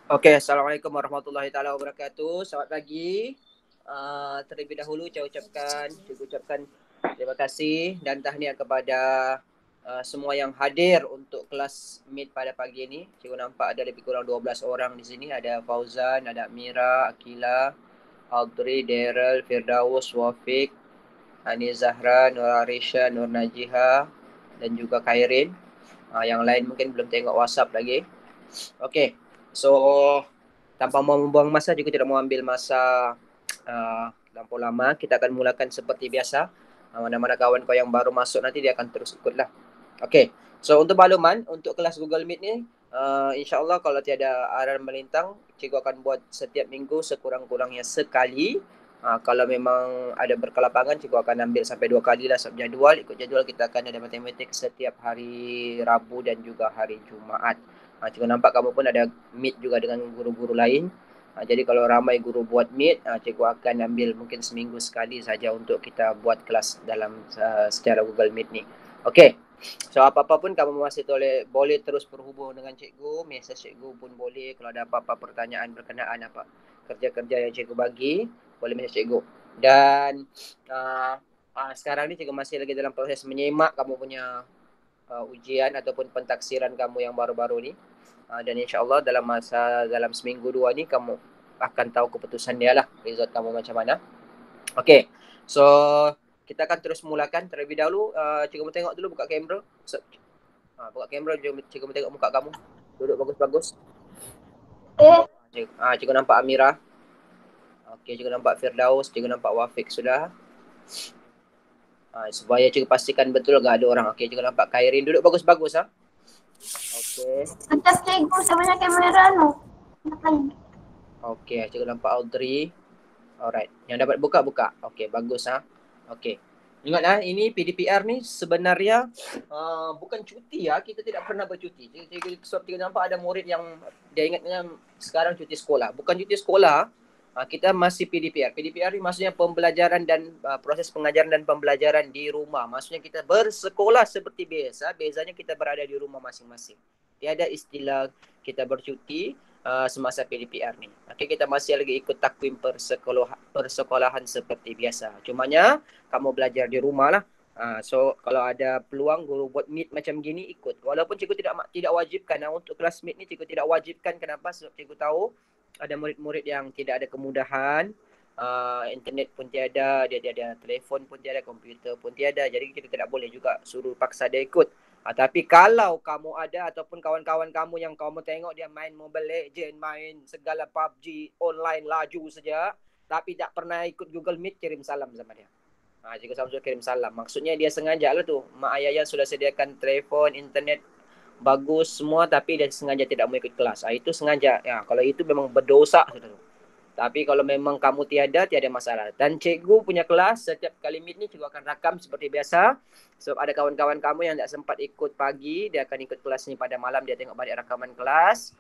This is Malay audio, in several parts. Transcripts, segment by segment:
Okey, Assalamualaikum warahmatullahi taala wabarakatuh. Selamat pagi. Terlebih dahulu saya ucapkan terima kasih dan tahniah kepada semua yang hadir untuk kelas Meet pada pagi ini. Cikgu nampak ada lebih kurang 12 orang di sini. Ada Fauzan, ada Mira, Akila, Audrey, Daryl, Firdaus, Wafiq, Hani Zahra, Nur Arisha, Nur Najiha dan juga Khairin. Yang lain mungkin belum tengok WhatsApp lagi. Okey. So, tanpa mau membuang masa, juga tidak mau ambil masa terlampau lama, kita akan mulakan seperti biasa. Mana-mana kawan kau yang baru masuk nanti dia akan terus ikutlah. Okey. So untuk makluman, untuk kelas Google Meet ni, insya-Allah kalau tiada aral melintang, cikgu akan buat setiap minggu sekurang-kurangnya sekali. Kalau memang ada berkelapangan, cikgu akan ambil sampai 2 kalilah sebab jadual. Ikut jadual kita akan ada matematik setiap hari Rabu dan juga hari Jumaat. Cikgu nampak kamu pun ada meet juga dengan guru-guru lain. Jadi kalau ramai guru buat meet, cikgu akan ambil mungkin seminggu sekali saja untuk kita buat kelas dalam secara Google Meet ni. Okey. So apa-apa pun kamu masih boleh terus berhubung dengan cikgu, mesej cikgu pun boleh. Kalau ada apa-apa pertanyaan berkenaan apa kerja-kerja yang cikgu bagi, boleh mesej cikgu. Dan sekarang ni cikgu masih lagi dalam proses menyemak kamu punya ujian ataupun pentaksiran kamu yang baru-baru ni. Dan insya-Allah dalam seminggu dua ni kamu akan tahu keputusan dia lah, result kamu macam mana. Okey. So kita akan terus mulakan. Terlebih dahulu cikgu mau tengok dulu, buka kamera. Buka kamera, cikgu mau tengok muka kamu. Duduk bagus-bagus. Cikgu nampak Amira. Okey, cikgu nampak Firdaus, cikgu nampak Wafiq sudah. Supaya cikgu pastikan betul enggak ada orang. Okey, cikgu nampak Khairin. Duduk bagus-bagus Okey. Atas cikgu sebenarnya kamera no. Okey, cikgu nampak Audrey. Alright. Yang dapat buka. Okey, bagus Okey. Ingatlah, ini PDPR ni sebenarnya bukan cuti Kita tidak pernah bercuti. Sebab kita nampak ada murid yang dia ingatnya sekarang cuti sekolah. Bukan cuti sekolah. Kita masih PDPR. PDPR ni maksudnya pembelajaran dan proses pengajaran dan pembelajaran di rumah. Maksudnya kita bersekolah seperti biasa. Bezanya kita berada di rumah masing-masing. Tiada istilah kita bercuti semasa PDPR ni. Okay, kita masih lagi ikut takwim persekolahan seperti biasa. Cumanya kamu belajar di rumah lah. So kalau ada peluang guru buat meet macam gini, ikut. Walaupun cikgu tidak wajibkan untuk kelas meet ni, cikgu tidak wajibkan. Kenapa? Sebab cikgu tahu ada murid-murid yang tidak ada kemudahan, internet pun tiada, dia tiada telefon pun tiada, komputer pun tiada. Jadi kita tidak boleh juga suruh paksa dia ikut. Tapi kalau kamu ada ataupun kawan-kawan kamu yang kamu tengok dia main Mobile Legends, main segala PUBG online laju saja, tapi tak pernah ikut Google Meet, kirim salam sama dia. Cikgu Samsul kirim salam. Maksudnya dia sengaja lah tu. Mak ayah sudah sediakan telefon, internet bagus semua, tapi dia sengaja tidak mau ikut kelas. Itu sengaja. Kalau itu memang berdosa. Tapi kalau memang kamu tiada masalah. Dan cikgu punya kelas, setiap kali meet ni cikgu akan rakam seperti biasa. Sebab ada kawan-kawan kamu yang tak sempat ikut pagi, dia akan ikut kelas ni pada malam, dia tengok balik rakaman kelas.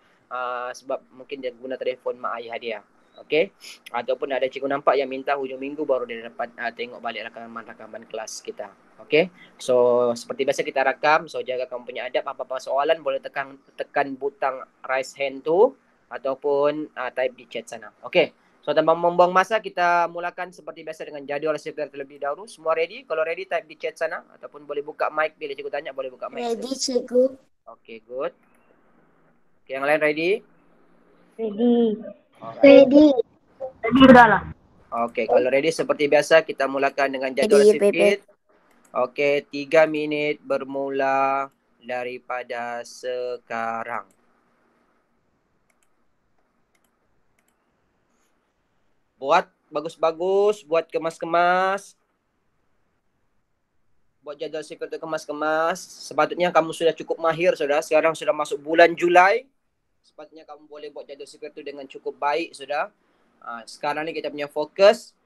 Sebab mungkin dia guna telefon mak ayah dia. Okey. Ataupun ada cikgu nampak yang minta hujung minggu baru dia dapat tengok balik rakaman kelas kita. Okey. So seperti biasa kita rakam. So jaga kamu punya adab. Apa-apa soalan boleh tekan butang raise hand tu ataupun type di chat sana. Okey. So tanpa membuang masa, kita mulakan seperti biasa dengan jadual CPR terlebih dahulu. Semua ready? Kalau ready, type di chat sana ataupun boleh buka mic bila cikgu tanya, boleh buka mic. Ready cikgu. Okey, good. Okay, yang lain ready? Ready. Alright. Ready. Ready sudah lah. Okey, kalau ready seperti biasa kita mulakan dengan jadual CPR. Okey, 3 minit bermula daripada sekarang. Buat bagus-bagus, buat kemas-kemas. Buat jadual CPR tu kemas-kemas. Sepatutnya kamu sudah cukup mahir sudah. Sekarang sudah masuk bulan Julai. Sepatutnya kamu boleh buat jadual CPR tu dengan cukup baik sudah. Sekarang ni kita punya fokus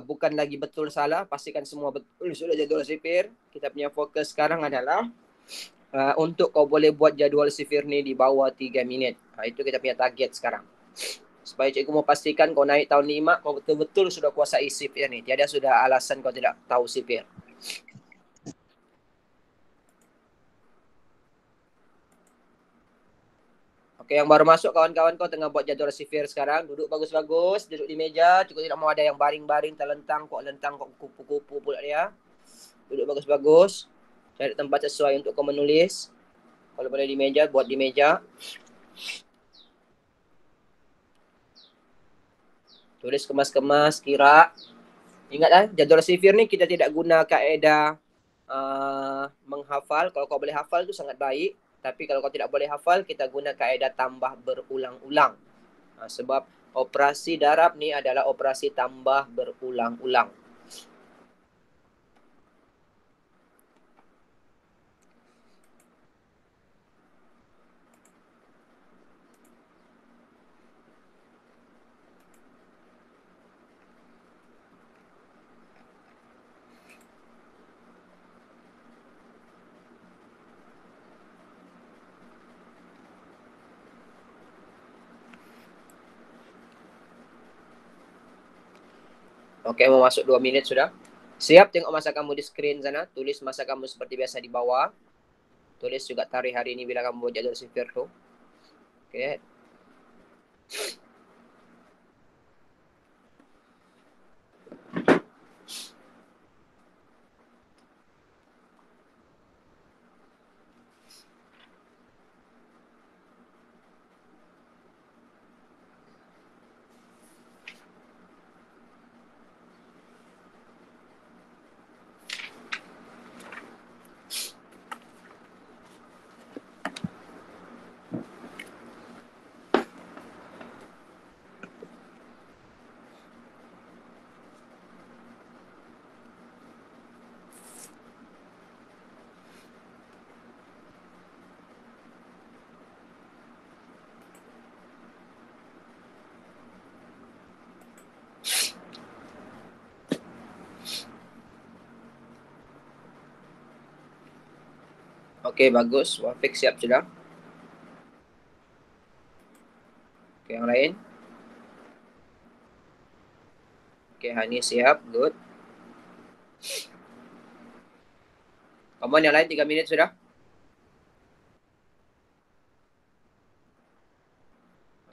bukan lagi betul salah, pastikan semua betul sudah jadual CPR. Kita punya fokus sekarang adalah untuk kau boleh buat jadual CPR ni di bawah 3 minit. Itu kita punya target sekarang. Supaya cikgu mau pastikan kau naik tahun 5, kau betul-betul sudah kuasai CPR ni. Tiada sudah alasan kau tidak tahu CPR. Oke, yang baru masuk kawan-kawan kau tengah buat jadual sifir sekarang. Duduk bagus-bagus, duduk di meja. Cukup tidak mau ada yang baring-baring, terlentang, kok lentang, kok kupu-kupu pula dia. Duduk bagus-bagus. Cari tempat sesuai untuk kau menulis. Kalau boleh di meja, buat di meja. Tulis kemas-kemas, kira. Ingat jadual sifir ni kita tidak guna kaedah menghafal. Kalau kau boleh hafal tu sangat baik. Tapi kalau kau tidak boleh hafal, kita guna kaedah tambah berulang-ulang. Sebab operasi darab ni adalah operasi tambah berulang-ulang. Okey, mau masuk 2 minit sudah. Siap tengok masa kamu di screen sana. Tulis masa kamu seperti biasa di bawah. Tulis juga tarikh hari ini bila kamu buat jadual sifir tu. Okey. Okey, bagus. Wafiq siap sudah. Okey, yang lain. Okey, Hani siap. Good. Kamu yang lain 3 minit sudah.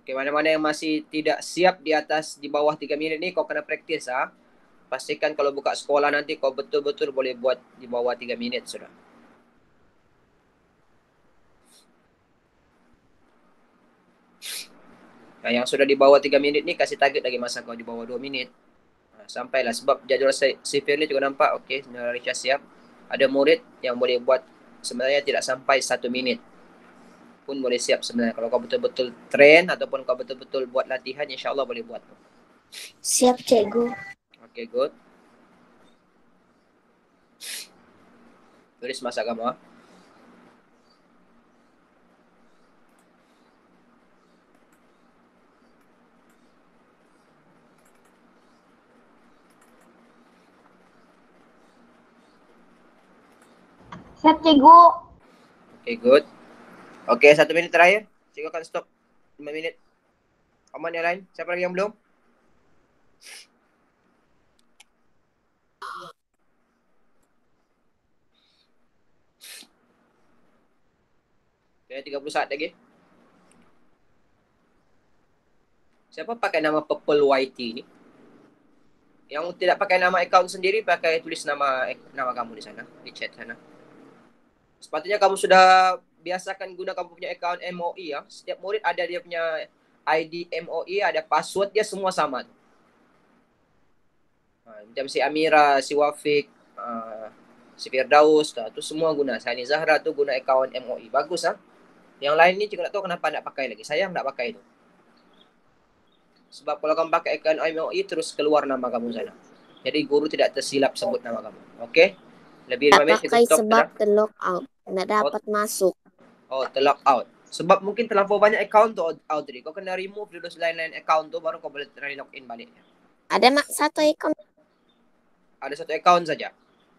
Okey, mana-mana yang masih tidak siap di bawah 3 minit ni kau kena praktis Pastikan kalau buka sekolah nanti kau betul-betul boleh buat di bawah 3 minit sudah. Nah, yang sudah di bawah 3 minit ni kasih target lagi masa kau di bawah 2 minit. Sampailah sebab jadual sifir ni juga nampak. Okey, Saudara Risha siap. Ada murid yang boleh buat sebenarnya tidak sampai 1 minit pun boleh siap sebenarnya. Kalau kau betul-betul train ataupun kau betul-betul buat latihan, insya-Allah boleh buat. Siap, cikgu. Okey, good. Tulis masa kamu. Siap, cikgu. Okey, good. Okey, 1 minit terakhir. Cikgu akan stop 5 minit. Aman yang lain? Siapa lagi yang belum? Okay, 30 saat lagi. Siapa pakai nama Purple YT ni? Yang tidak pakai nama akaun sendiri, pakai tulis nama kamu di sana, di chat sana. Sepatutnya kamu sudah biasakan guna kamu punya akaun MOE Setiap murid ada dia punya ID MOE, ada password dia semua sama. Macam si Amira, si Wafiq, si Firdaus, tu semua guna. Sani Zahra tu guna akaun MOE. Bagus Yang lain ni cikgu tak tahu kenapa nak pakai lagi. Sayang nak pakai tu. Sebab kalau kamu pakai akaun MOE terus keluar nama kamu sana. Jadi guru tidak tersilap sebut nama kamu. Okey? Lebih 5 minit pakai stop sebab sudah. terlock out. Nak dapat masuk. Oh, terlock out. Sebab mungkin terlampau banyak akaun tu, Audrey. Kau kena remove dulu lain-lain akaun tu baru kau boleh login balik. Ada satu account. Ada satu akaun saja.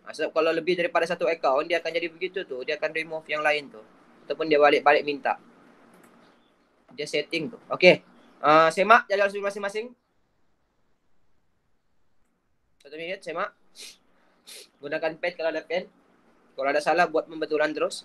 Sebab kalau lebih daripada satu akaun, dia akan jadi begitu tu. Dia akan remove yang lain tu. Ataupun dia balik-balik minta. Dia setting tu. Okey. Semak jadual masing-masing. 1 minit, semak. Gunakan pad kalau ada pen. Kalau ada salah, buat pembetulan terus.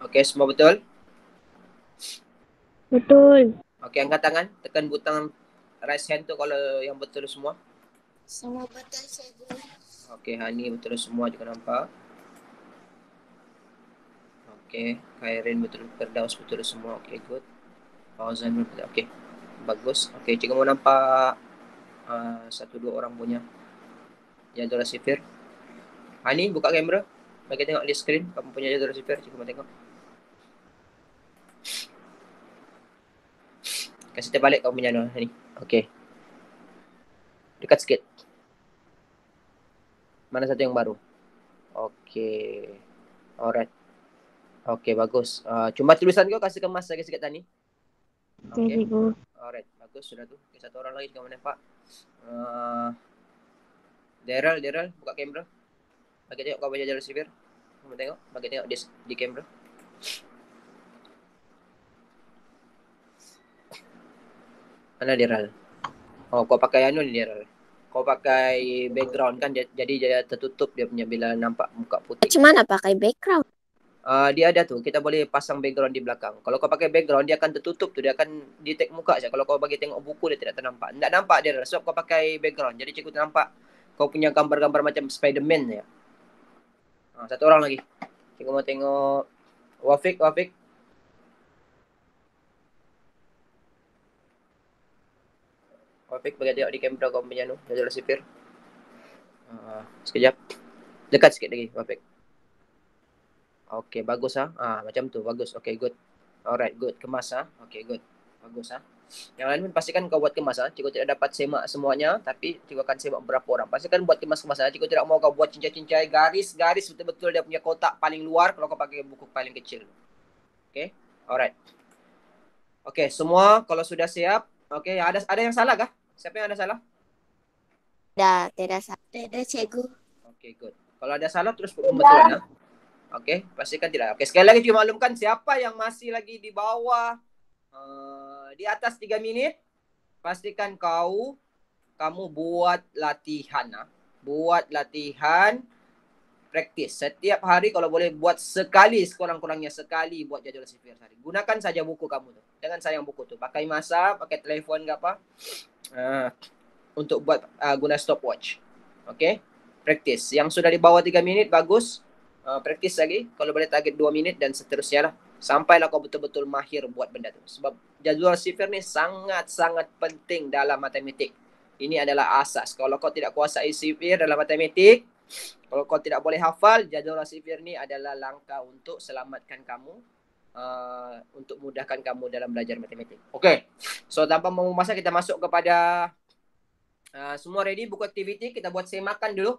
Okey, semua betul? Betul. Okey, angkat tangan. Tekan butang raise hand tu kalau yang betul semua. Semua betul, cikgu. Okey, Hani betul semua juga nampak. Okey, Khairin betul, Firdaus betul semua. Okey, good. Fauzan betul. Okey, bagus. Okey, cikgu mau nampak satu dua orang punya jadual sifir. Hani, buka kamera. Bagi tengok di screen. Kamu punya jadual sifir. Cikgu mau tengok. Kasih terbalik kamu punya Hani. Okey. Dekat sikit. Mana satu yang baru? Okey. Alright. Okey, bagus. Cuma tulisan kau kasih kemas lagi sikit Hani. Okey, cikgu. Alright, bagus sudah tu. Okay, satu orang lagi kamu nampak. Daryl, buka kamera. Bagi tengok kau punya jadual sifir. Kamu tengok. Bagi tengok di kamera. Mana Daryl? Oh, kau pakai anu ni Daryl. Kau pakai background kan, jadi dia tertutup dia punya bila nampak muka putih. Macam mana pakai background? Dia ada tu, kita boleh pasang background di belakang. Kalau kau pakai background, dia akan tertutup tu, dia akan detect muka saja. Kalau kau bagi tengok buku, dia tidak ternampak. Tak nampak dia, sebab kau pakai background. Jadi cikgu ternampak kau punya gambar-gambar macam Spiderman ya. Satu orang lagi. Cikgu mau tengok Wafik. Wafik, bagi tengok di kamera kau punya tu, jadual sifir. Sekejap. Dekat sikit lagi, Wafik. Okay, bagus macam tu, bagus. Okay, good. Alright, good. Kemas Okay, good. Bagus Yang lain pun pastikan kau buat kemas Cikgu tidak dapat semak semuanya, tapi cikgu akan semak beberapa orang. Pastikan buat kemas-kemas Cikgu tidak mau kau buat cincai-cincai, garis betul-betul dia punya kotak paling luar kalau kau pakai buku paling kecil. Okay, alright. Okay, semua kalau sudah siap. Okay, ada yang salah kah? Siapa yang ada salah? Tidak salah. Tidak, cikgu. Okay, good. Kalau ada salah terus pembetulan Okey, pastikan tidak. Okey, sekali lagi cikgu maklumkan siapa yang masih lagi di bawah di atas 3 minit, pastikan kamu buat latihan Buat latihan praktis. Setiap hari kalau boleh buat sekali, sekurang-kurangnya sekali buat jadual sifir sehari. Gunakan saja buku kamu tu. Jangan sayang buku tu. Pakai masa, pakai telefon ke apa. Untuk buat guna stopwatch. Okey? Praktis. Yang sudah di bawah 3 minit bagus. Praktis lagi. Kalau boleh target 2 minit dan seterusnya lah. Sampailah kau betul-betul mahir buat benda tu. Sebab jadual sifir ni sangat-sangat penting dalam matematik. Ini adalah asas. Kalau kau tidak kuasai sifir dalam matematik, kalau kau tidak boleh hafal, jadual sifir ni adalah langkah untuk selamatkan kamu, untuk mudahkan kamu dalam belajar matematik. Okey. So tanpa membuang masa, kita masuk kepada semua ready buku aktiviti. Kita buat semakan dulu.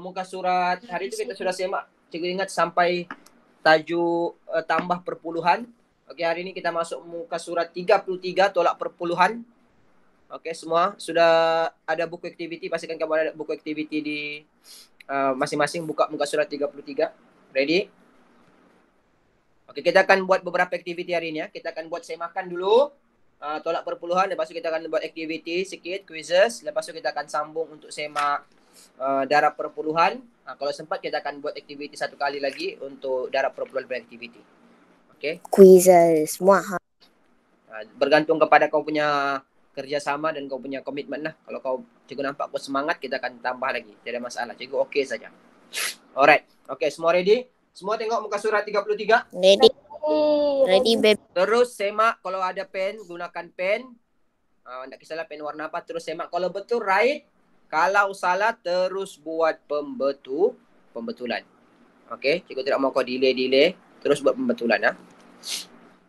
Muka surat hari itu kita sudah semak. Cikgu ingat sampai tajuk tambah perpuluhan. Okey, hari ini kita masuk muka surat 33 tolak perpuluhan. Okey, semua sudah ada buku aktiviti. Pastikan kamu ada buku aktiviti di masing-masing. Buka muka surat 33. Ready? Okey, kita akan buat beberapa aktiviti hari ini Kita akan buat semakan dulu. Tolak perpuluhan. Lepas tu kita akan buat aktiviti sikit, quizzes. Lepas tu kita akan sambung untuk semak darab perpuluhan. Kalau sempat kita akan buat aktiviti satu kali lagi untuk darab perpuluhan beraktiviti. Okey. Quizzes semua Bergantung kepada kau punya kerjasama dan kau punya komitmen lah. Kalau kau cikgu nampak kau semangat, kita akan tambah lagi. Tidak ada masalah. Cikgu okey saja. Alright. Okey, semua ready? Semua tengok muka surat 33. Ready, babe. Terus semak, kalau ada pen, gunakan pen. Tak kisahlah pen warna apa, terus semak. Kalau betul, right. Kalau salah, terus buat pembetulan. Okey, cikgu tidak mau kau delay. Terus buat pembetulan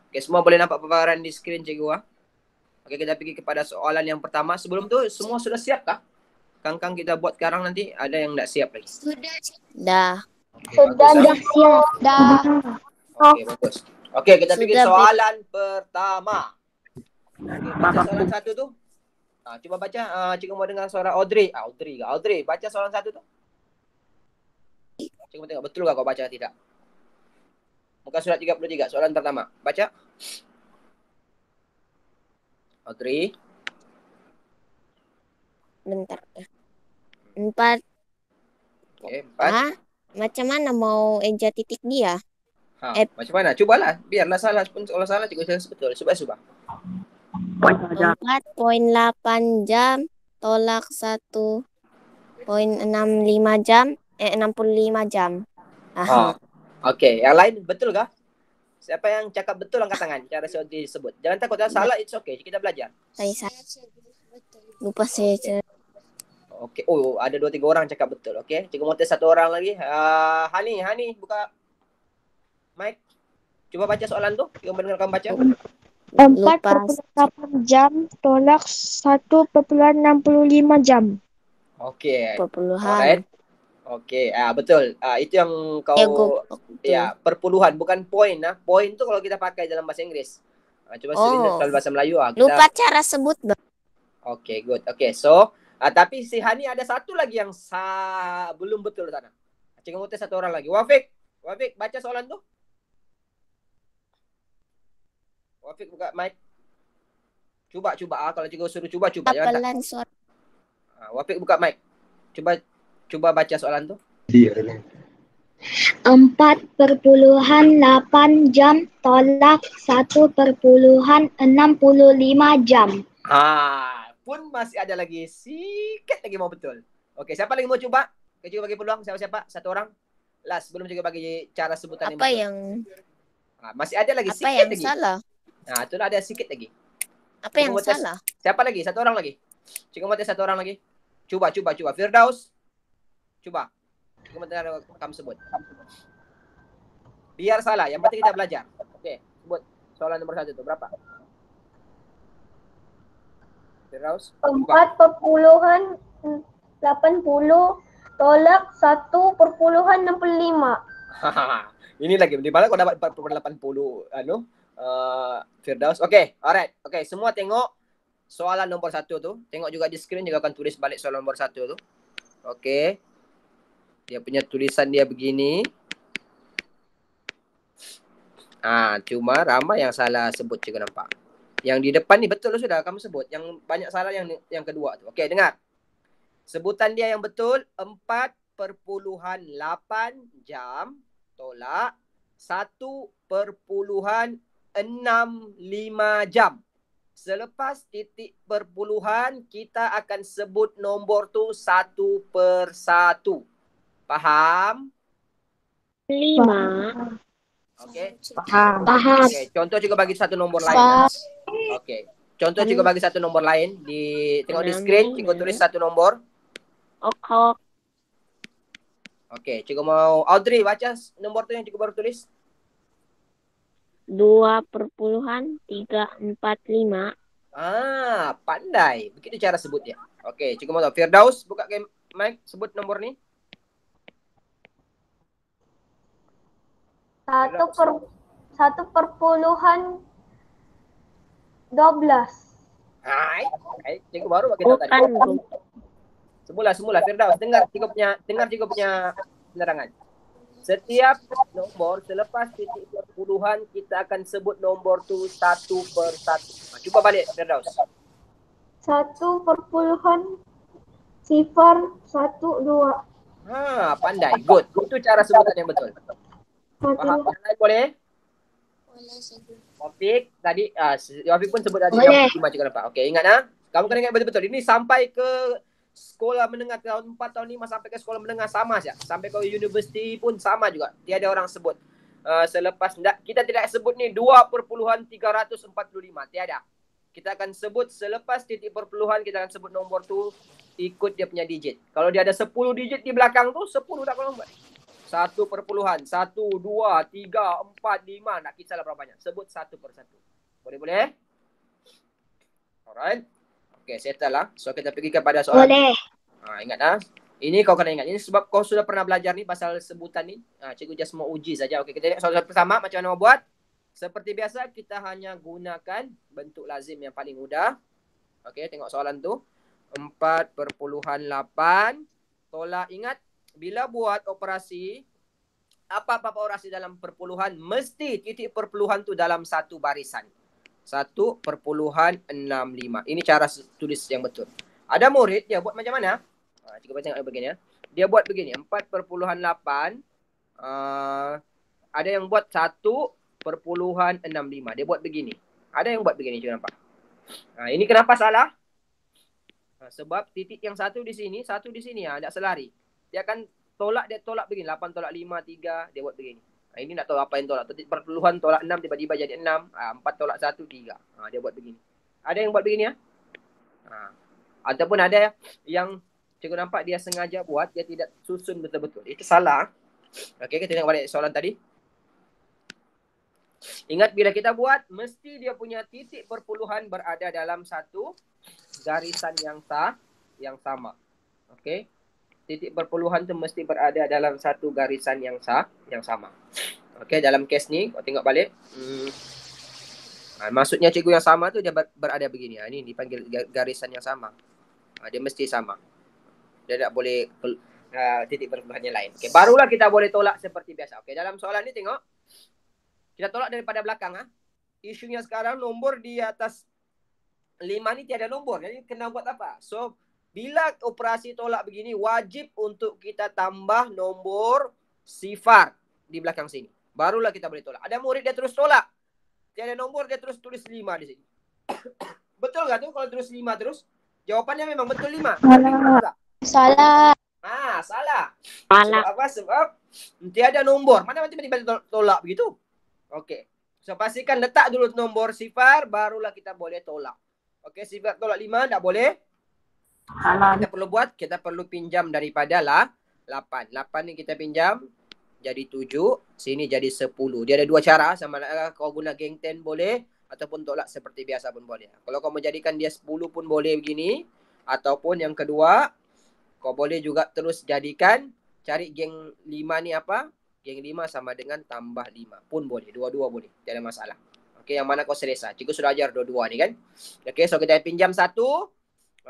Okey, semua boleh nampak paparan di skrin cikgu Okey, kita pergi kepada soalan yang pertama. Sebelum tu, semua sudah siap kah? Kang kita buat sekarang nanti, ada yang tak siap lagi? Dah. Okay, Sudah siap. Dah. Okey, bagus. Okey, kita pergi Sudah, soalan pertama. Okey, baca soalan satu tu. Cuba baca, cikgu mau dengar suara Audrey. Audrey, baca soalan satu tu. Cikgu tengok betul kah kau baca tidak? Muka surat 33, soalan pertama. Baca. Audrey. Bentar. 4. Okey, 4. Macam mana mau eja titik dia? Macam mana? Cubalah. Biarlah salah pun, kalau salah cikgu saya betul. Cuba. 4,8 jam tolak 1,65 jam. 65 jam. Okey, yang lain betul kah? Siapa yang cakap betul angkat tangan. Cara disebut. Jangan takut, salah it's okay. Kita belajar. Saya lupa saya. Okey. Oh, ada 2-3 orang cakap betul. Okey. Cikgu mau tes 1 orang lagi. Hani buka mic. Cuba baca soalan tu. Cikgu mendengarkan baca. 4,8 jam tolak 1,65 jam. Okey. Perpuluhan. Alright. Okey. Betul. Itu yang kau perpuluhan, bukan poin. Poin tu kalau kita pakai dalam bahasa Inggeris. Cuba dalam bahasa Melayu. Lupa cara sebut. Okey, good. Okey, so tapi si Hani ada satu lagi yang belum betul sana. Cikgu mau tes 1 orang lagi. Wafik, baca soalan tu. Wafik buka mic. Cuba. Kalau cikgu suruh cuba. Pelan suara. Wafik buka mic. Cuba baca soalan tu. 4,8 jam tolak 1,65 jam. Pun masih ada lagi sikit lagi mau betul. Okey, siapa lagi mau cuba? Cikgu bagi peluang siapa? 1 orang. Last, belum cikgu bagi cara sebutan apa yang masih ada lagi apa sikit yang lagi. Salah? Itulah ada sikit lagi. Apa yang salah? Siapa lagi? 1 orang lagi. Cikgu mau tes 1 orang lagi. Cuba. Firdaus. Cuba. Cikgu mau kamu sebut. Biar salah, yang penting kita belajar. Okey, sebut soalan nomor 1 tu berapa? Firdaus. 4,80 tolak 1,65. Ini lagi di mana kau dapat 4,80 Firdaus. Okey, alright. Okey, semua tengok soalan nombor 1 tu. Tengok juga di skrin, juga akan tulis balik soalan nombor 1 tu. Okey. Dia punya tulisan dia begini. Cuma ramai yang salah sebut, cikgu nampak. Yang di depan ni betul sudah kamu sebut. Yang banyak salah yang kedua tu. Okey, dengar. Sebutan dia yang betul 4,8 jam tolak 1,65 jam. Selepas titik perpuluhan, kita akan sebut nombor tu satu persatu. Faham? 5. Okey. Faham. Okey, contoh juga bagi satu nombor lain. Okey. Contoh cikgu bagi satu nombor lain. Tengok di skrin, cikgu tulis satu nombor. Okey, cikgu mau Audrey baca nombor tu yang cikgu baru tulis. 2,345. Pandai. Begitu cara sebutnya. Okey, cikgu mau tahu. Firdaus, buka mic, sebut nombor ni. 1,12. Hai, cikgu baru bagi tahu tadi. Semula Firdaus, dengar cikgu punya penerangan. Setiap nombor selepas titik perpuluhan kita akan sebut nombor tu satu persatu. Cuba balik Firdaus. 1,012. Pandai. Good. Itu cara sebutan yang betul. Faham? Yang lain boleh? Wafik tadi Wafik pun sebut tadi yang 5 cikgu nampak. Okey, ingat kamu kena ingat betul-betul. Ini sampai ke sekolah menengah tahun 4 tahun 5 sampai ke sekolah menengah sama saja. Sampai ke universiti pun sama juga. Tiada orang sebut. Selepas kita tidak sebut ni 2,345. Tiada. Kita akan sebut selepas titik perpuluhan, kita akan sebut nombor tu ikut dia punya digit. Kalau dia ada 10 digit di belakang tu, 10 tak kalau buat. 1 perpuluhan, 1, 2, 3, 4, 5. Tak kisahlah berapa banyak. Sebut satu persatu. Boleh? Alright. Okay, settle lah. So, kita pergi kepada soalan. Boleh. Ingat Ini kau kena ingat. Ini sebab kau sudah pernah belajar ni pasal sebutan ni. Cikgu just mau uji saja. Okay, kita tengok soalan pertama. Macam mana mau buat? Seperti biasa, kita hanya gunakan bentuk lazim yang paling mudah. Okay, tengok soalan tu. 4,8. Tolak, ingat. Bila buat operasi, apa-apa operasi dalam perpuluhan, mesti titik perpuluhan tu dalam satu barisan. 1,65. Ini cara tulis yang betul. Ada murid, dia buat macam mana? Cikgu tengok begini ya. Dia buat begini, 4,8. Ada yang buat 1,65. Dia buat begini. Ada yang buat begini, cuba nampak. Ini kenapa salah? Sebab titik yang satu di sini tak selari. Dia akan dia tolak begini. 8,5, 3, dia buat begini. Ini nak tahu apa yang tolak. Titik perpuluhan tolak 6, tiba-tiba jadi 6. 4,1, 3. Dia buat begini. Ada yang buat begini ya? Ataupun ada yang cikgu nampak dia sengaja buat, dia tidak susun betul-betul. Itu salah. Okey, kita tengok balik soalan tadi. Ingat bila kita buat, mesti dia punya titik perpuluhan berada dalam satu garisan yang sama. Okey. Titik perpuluhan tu mesti berada dalam satu garisan yang sama. Okey, dalam kes ni kau tengok balik. Maksudnya cikgu yang sama tu dia berada begini. Ini dipanggil garisan yang sama. Dia mesti sama. Dia tak boleh titik perpuluhan yang lain. Okey, barulah kita boleh tolak seperti biasa. Okey, dalam soalan ni tengok. Kita tolak daripada belakang. Isunya sekarang nombor di atas 5 ni tiada nombor. Jadi kena buat apa? So, bila operasi tolak begini, wajib untuk kita tambah nombor sifar di belakang sini. Barulah kita boleh tolak. Ada murid dia terus tolak. Tiada nombor, dia terus tulis 5 di sini. Betul tak tu kalau terus 5 terus? Jawapannya memang betul 5. Salah. Salah. Salah. Sebab apa? Sebab tiada nombor. Mana tiba-tiba tolak begitu? Okey. So, pastikan letak dulu nombor sifar, barulah kita boleh tolak. Okey, sifar tolak 5 tak boleh. Kita perlu buat, kita perlu pinjam daripada 8. 8 ni kita pinjam jadi 7, sini jadi 10. Dia ada dua cara, sama ada kau guna geng 10 boleh ataupun tolak seperti biasa pun boleh. Kalau kau menjadikan dia 10 pun boleh begini, ataupun yang kedua kau boleh juga terus jadikan cari geng 5 ni apa? Geng 5 sama dengan tambah 5 pun boleh. Dua-dua boleh. Tidak ada masalah. Okey, yang mana kau selesa. Cikgu sudah ajar dua-dua ni kan. Okey, so kita pinjam 1.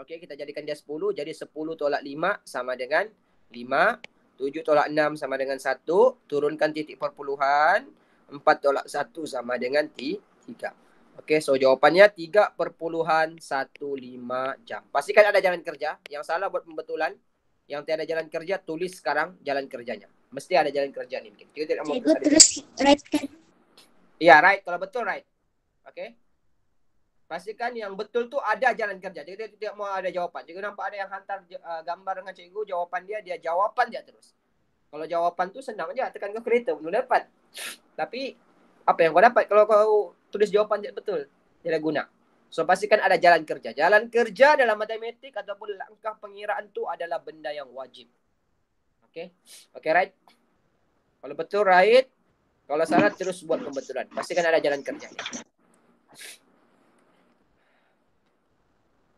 Okey, kita jadikan dia 10. Jadi 10 tolak 5 sama dengan 5. 7 tolak 6 sama dengan 1. Turunkan titik perpuluhan. 4 tolak 1 sama dengan 3. Okey, so jawapannya 3,15 jam. Pastikan ada jalan kerja. Yang salah buat pembetulan. Yang tiada jalan kerja, tulis sekarang jalan kerjanya. Mesti ada jalan kerja ni. Cikgu terus right kan? Ya, right. Kalau betul, right. Okey. Pastikan yang betul tu ada jalan kerja. Cikgu tidak mau ada jawapan. Cikgu nampak ada yang hantar gambar dengan cikgu, jawapan dia jawapan dia terus. Kalau jawapan tu senang je, tekan calculator pun dapat. Tapi, apa yang kau dapat kalau kau tulis jawapan dia betul? Tidak guna. So, pastikan ada jalan kerja. Jalan kerja dalam matematik ataupun langkah pengiraan tu adalah benda yang wajib. Okey. Okey, right. Kalau betul, right. Kalau salah, terus buat pembetulan. Pastikan ada jalan kerja.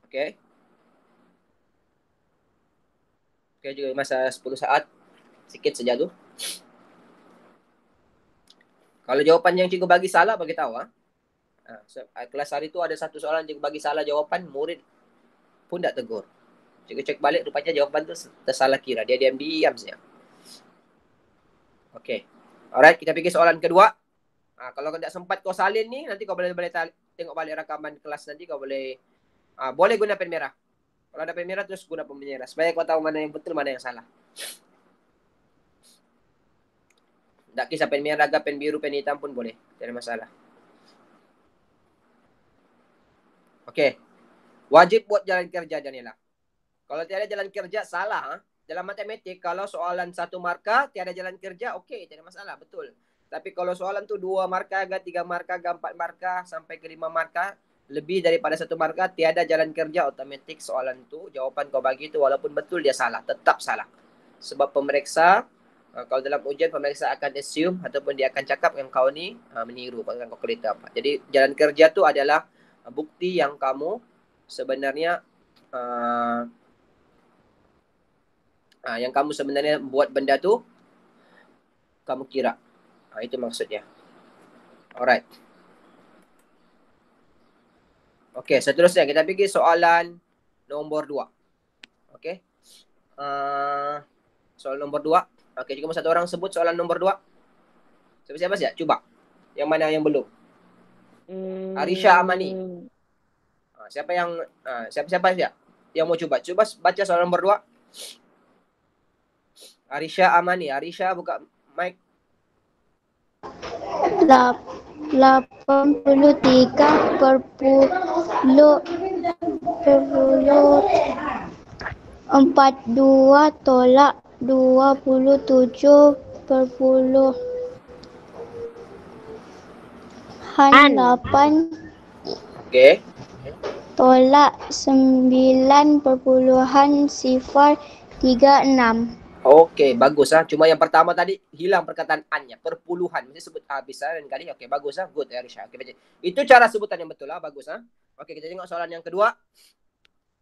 Okey. Okey, juga masa 10 saat. Sikit saja tu. Kalau jawapan yang cikgu bagi salah, bagi tahu. Kelas hari tu ada satu soalan cikgu bagi salah jawapan, murid pun tak tegur. Cikgu cek balik, rupanya jawapan tu tersalah kira. Dia diam-diam saja. Okey. Alright, kita pergi soalan kedua. Kalau kau tak sempat kau salin ni, nanti kau boleh tengok balik rakaman kelas nanti, kau boleh guna pen merah. Kalau ada pen merah, terus guna pen merah. Supaya kau tahu mana yang betul, mana yang salah. Tak kisah pen merah, pen biru, pen hitam pun boleh. Tak ada masalah. Okey. Wajib buat jalan kerja, Daniela. Kalau tiada jalan kerja, salah. Dalam matematik, kalau soalan 1 markah, tiada jalan kerja, okey, tiada masalah, betul. Tapi kalau soalan tu 2 markah, 3 markah, 4 markah, sampai ke 5 markah, lebih daripada 1 markah, tiada jalan kerja, otomatik soalan tu, jawapan kau bagi tu, walaupun betul, dia salah. Tetap salah. Sebab pemeriksa, kalau dalam ujian, pemeriksa akan assume, ataupun dia akan cakap yang kau ni meniru, pakai kalkulator apa. Jadi, jalan kerja tu adalah bukti yang kamu sebenarnya yang kamu sebenarnya buat benda tu kamu kira. Itu maksudnya. Alright. Okey, seterusnya kita pergi soalan nombor 2. Okey. Soalan nombor 2. Okey, cuma satu orang sebut soalan nombor 2. Siapa-siapa saja? Cuba. Yang mana yang belum? Arisha Amani. Siapa saja yang mau coba? Coba baca soalan nomor 2. Arisha Amani. Arisha buka mic. dua tolak 27,8 Okey. tolak 9,036. Okey, bagus ah. Cuma yang pertama tadi hilang perkataan an-nya, perpuluhan. Mesti sebut habis lain kali. Okey, bagus ah. Good Arisha. Okey, baca. Itu cara sebutan yang betul ah. Bagus ah. Okey, kita tengok soalan yang kedua.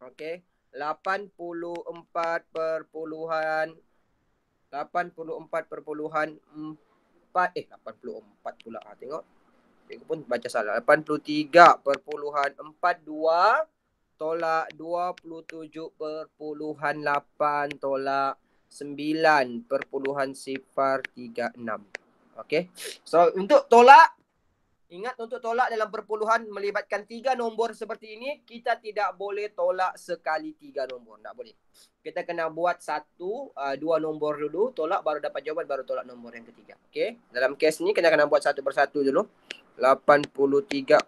Okey. 84,4 pula. Tengok. Cikgu pun baca salah. 83,42 tolak 27,8 tolak 9,036. Okey. So, untuk tolak, ingat untuk tolak dalam perpuluhan melibatkan 3 nombor seperti ini, kita tidak boleh tolak sekali 3 nombor. Tak boleh. Kita kena buat 2 nombor dulu, tolak baru dapat jawapan, baru tolak nombor yang ketiga. Okey. Dalam kes ni kita kena buat satu persatu dulu. 83,42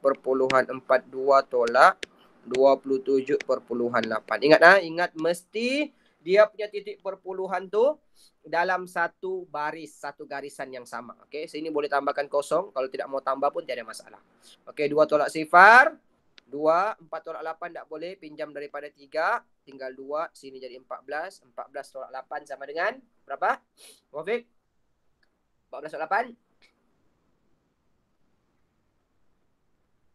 tolak 27,8. Ingat ingat mesti dia punya titik perpuluhan tu dalam satu baris, satu garisan yang sama. Okey, sini boleh tambahkan kosong. Kalau tidak mau tambah pun tiada masalah. Okey, 2 tolak sifar. 2, 4 tolak 8 tak boleh. Pinjam daripada 3. Tinggal 2. Sini jadi 14. 14 tolak 8 sama dengan berapa? Wafiq? 14 tolak 8?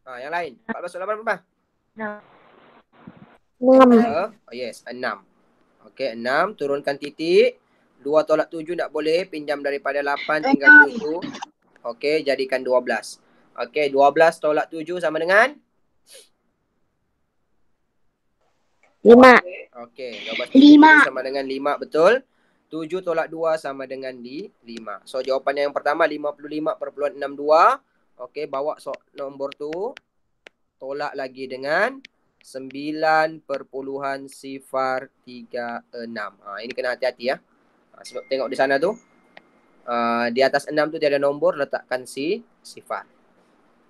Yang lain. 14 tolak 8 berapa? 6. Oh yes, 6. Okey, 6. Turunkan titik. 2 tolak 7 tak boleh. Pinjam daripada 8 tinggal 7. Okey, jadikan 12. Okey, 12 tolak 7 sama dengan? 5. Okey, 12 tolak 7 sama dengan 5, betul. 7 tolak 2 sama dengan 5. So, jawapannya yang pertama 55,62. Okey, bawa nombor tu. Tolak lagi dengan 9,036. Ini kena hati-hati ya. Sebab tengok di sana tu. Di atas 6 tu tiada nombor, letakkan sifar.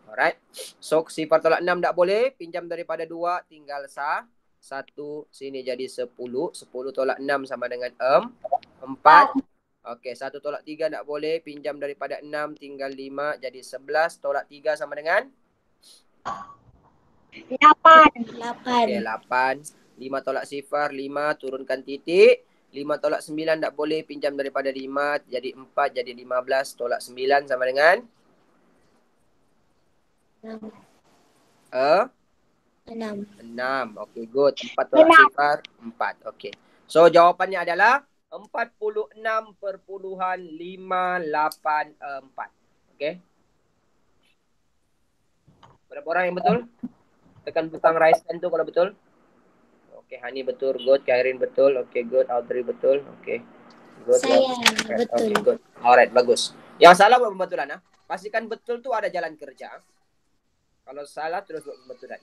Alright. So, sifar tolak 6 tak boleh. Pinjam daripada 2, tinggal 1. Sini jadi 10. 10 tolak 6 sama dengan 4. Okey, 1 tolak 3 tak boleh. Pinjam daripada 6, tinggal 5. Jadi 11 tolak 3 sama dengan? 8. Okey, 8. 5 tolak sifar, 5. Turunkan titik. 5 tolak 9 tak boleh. Pinjam daripada 5. Jadi 4. Jadi 15 tolak 9 sama dengan? 6. Okey, good. 4 tolak sifar, 4. Okey. So, jawapannya adalah 46,584. Okey. Berapa orang yang betul? Tekan butang raise hand tu kalau betul. Okey, Hani betul. Good. Kairin betul. Okey, good. Audrey betul. Okey. Good. Saya betul. Okay, good. Alright, bagus. Yang salah buat pembetulan. Pastikan betul tu ada jalan kerja. Kalau salah terus buat pembetulan.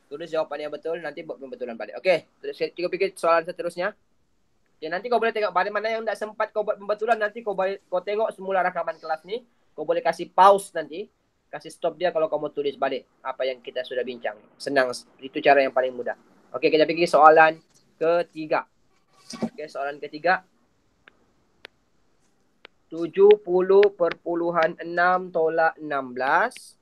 Tulis jawapan yang betul, nanti buat pembetulan balik. Okey, cikgu pikir soalan seterusnya. Okay, nanti kau boleh tengok mana yang tak sempat kau buat pembetulan, nanti kau tengok semula rakaman kelas ni. Kau boleh kasih pause nanti. Kasih stop dia kalau kau mau tulis balik apa yang kita sudah bincang. Senang, itu cara yang paling mudah. Okey, kita pergi soalan ketiga. Okey, soalan ketiga. 70,6 tolak 16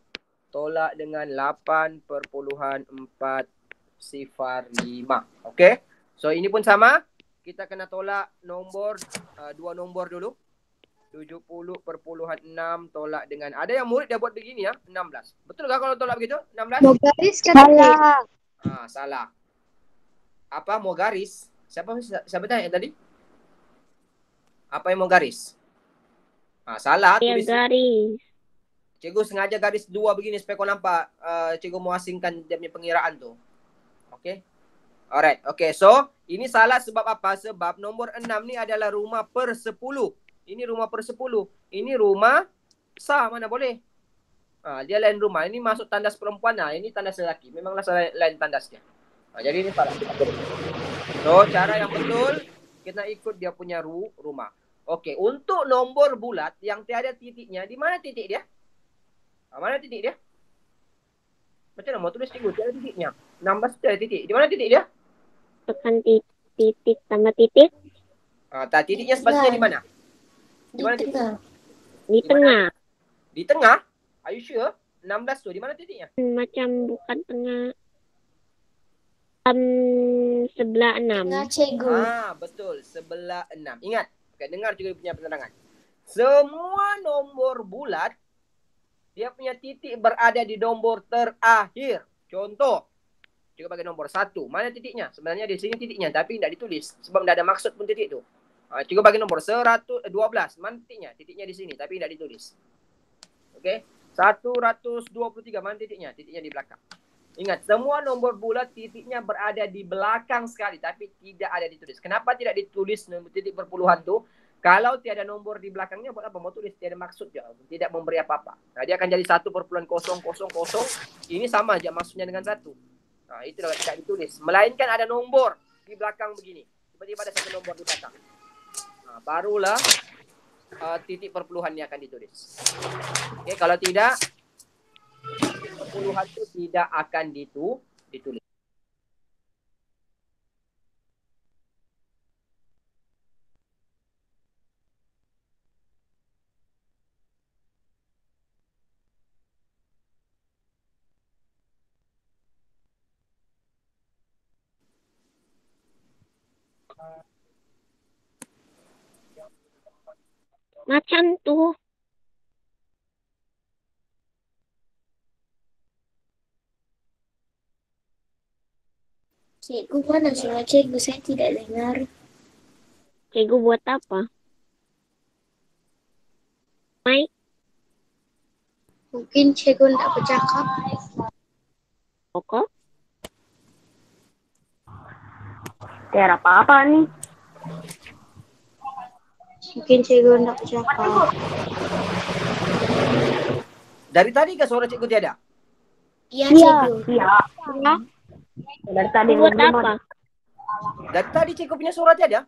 tolak dengan 8,405. Okey. So ini pun sama. Kita kena tolak nombor 2 nombor dulu. 70,6 tolak dengan, ada yang murid dia buat begini ya, 16. Betul tak kalau tolak begitu? 16? Mau garis salah. Salah. Apa mau garis? Siapa tanya tadi? Apa yang mau garis? Salah. Ya, Tulis garis. Cikgu sengaja garis 2 begini supaya kau nampak cikgu mau asingkan dia punya pengiraan tu. Okey. Alright. Okey. So, ini salah sebab apa? Sebab nombor 6 ni adalah rumah per 10. Ini rumah per 10. Ini rumah sah, mana boleh. Dia lain rumah. Ini masuk tandas perempuan. Ini tandas lelaki. Memanglah lain tandasnya. Jadi ini salah. So, cara yang betul kita ikut dia punya rumah. Okey, untuk nombor bulat yang tiada titiknya, di mana titik dia? Mana titik dia? Macam mana mau tulis cikgu? Tiada titiknya. 16 tiada titik. Di mana titik dia? Tekan titik tambah titik Titiknya sepatutnya di mana? Di mana titik? di Di mana? tengah. Di tengah? Are you sure? 16 tu, di mana titiknya? Macam bukan tengah. Sebelah 6. cikgu. Betul. Sebelah 6. Ingat. Okay, dengar juga punya penerangan. Semua nombor bulat, dia punya titik berada di nombor terakhir. Contoh. Cikgu bagi nombor 1. Mana titiknya? Sebenarnya di sini titiknya. Tapi tidak ditulis. Sebab tidak ada maksud pun titik tu. Cikgu bagi nombor 12. Mana titiknya? Titiknya di sini. Tapi tidak ditulis. Okey. 123. Mana titiknya? Titiknya di belakang. Ingat, semua nombor bulat titiknya berada di belakang sekali. Tapi tidak ada ditulis. Kenapa tidak ditulis titik perpuluhan tu? Kalau tiada nombor di belakangnya, buat apa? Mau tulis tiada maksud je. Tidak memberi apa-apa. Dia akan jadi 1,000. Ini sama aja maksudnya dengan 1. Itu tidak ditulis. Melainkan ada nombor di belakang begini. Tiba-tiba ada satu nombor di belakang. Barulah titik perpuluhannya akan ditulis. Okay, kalau tidak, perpuluhan itu tidak akan ditulis. Macam tu. Cikgu mana suara cikgu? Saya tidak dengar. Cikgu buat apa? Mike, Mungkin cikgu tidak bercakap. pokok. Tiada apa-apa nih. Mungkin cikgu tidak bercakap. Dari tadi ke suara cikgu tiada? Iya, cikgu. Iya. Dari tadi buat apa? Dari tadi cikgu punya suara tiada?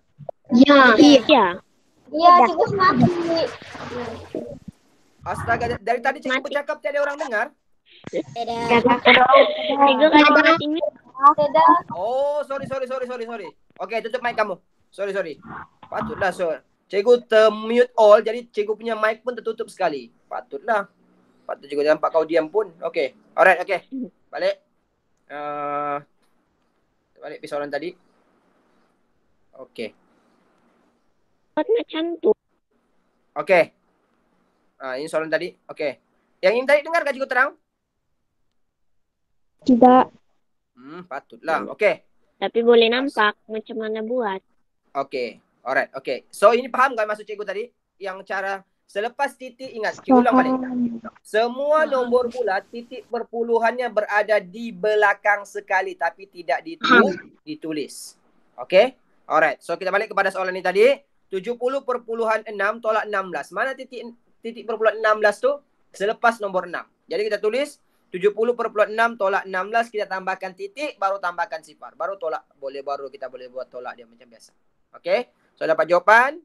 Iya. Iya. Iya, cikgu mati. Astaga, dari tadi cikgu bercakap tiada orang dengar? Cikgu kan mati ni. Tidak. Oh, sorry. Okey, tutup mic kamu. Sorry. Patutlah, cikgu termute all, jadi cikgu punya mic pun tertutup sekali. Patutlah. Patut cikgu nampak kau diam pun. Okey. Alright, okey. Balik. Balik pergi soalan tadi. Okey. Buat macam tu. Okey. Ini soalan tadi. Okey. Yang ini tadi dengar tak cikgu terang? Tidak. Patutlah. Okey. Tapi boleh nampak macam mana buat. Okey. Alright. Okey. So, ini faham kan maksud cikgu tadi? Yang cara selepas titik, ingat. Cikgu ulang balik. Semua nombor bulat, titik perpuluhannya berada di belakang sekali. Tapi tidak ditulis. Okey. Alright. So, kita balik kepada soalan ini tadi. 70,6 tolak 16. Mana titik perpuluhan 16 tu? Selepas nombor 6. Jadi kita tulis 70,6 tolak 16, kita tambahkan titik, baru tambahkan sifar. Baru tolak, baru kita boleh buat tolak dia macam biasa. Okey. So dapat jawapan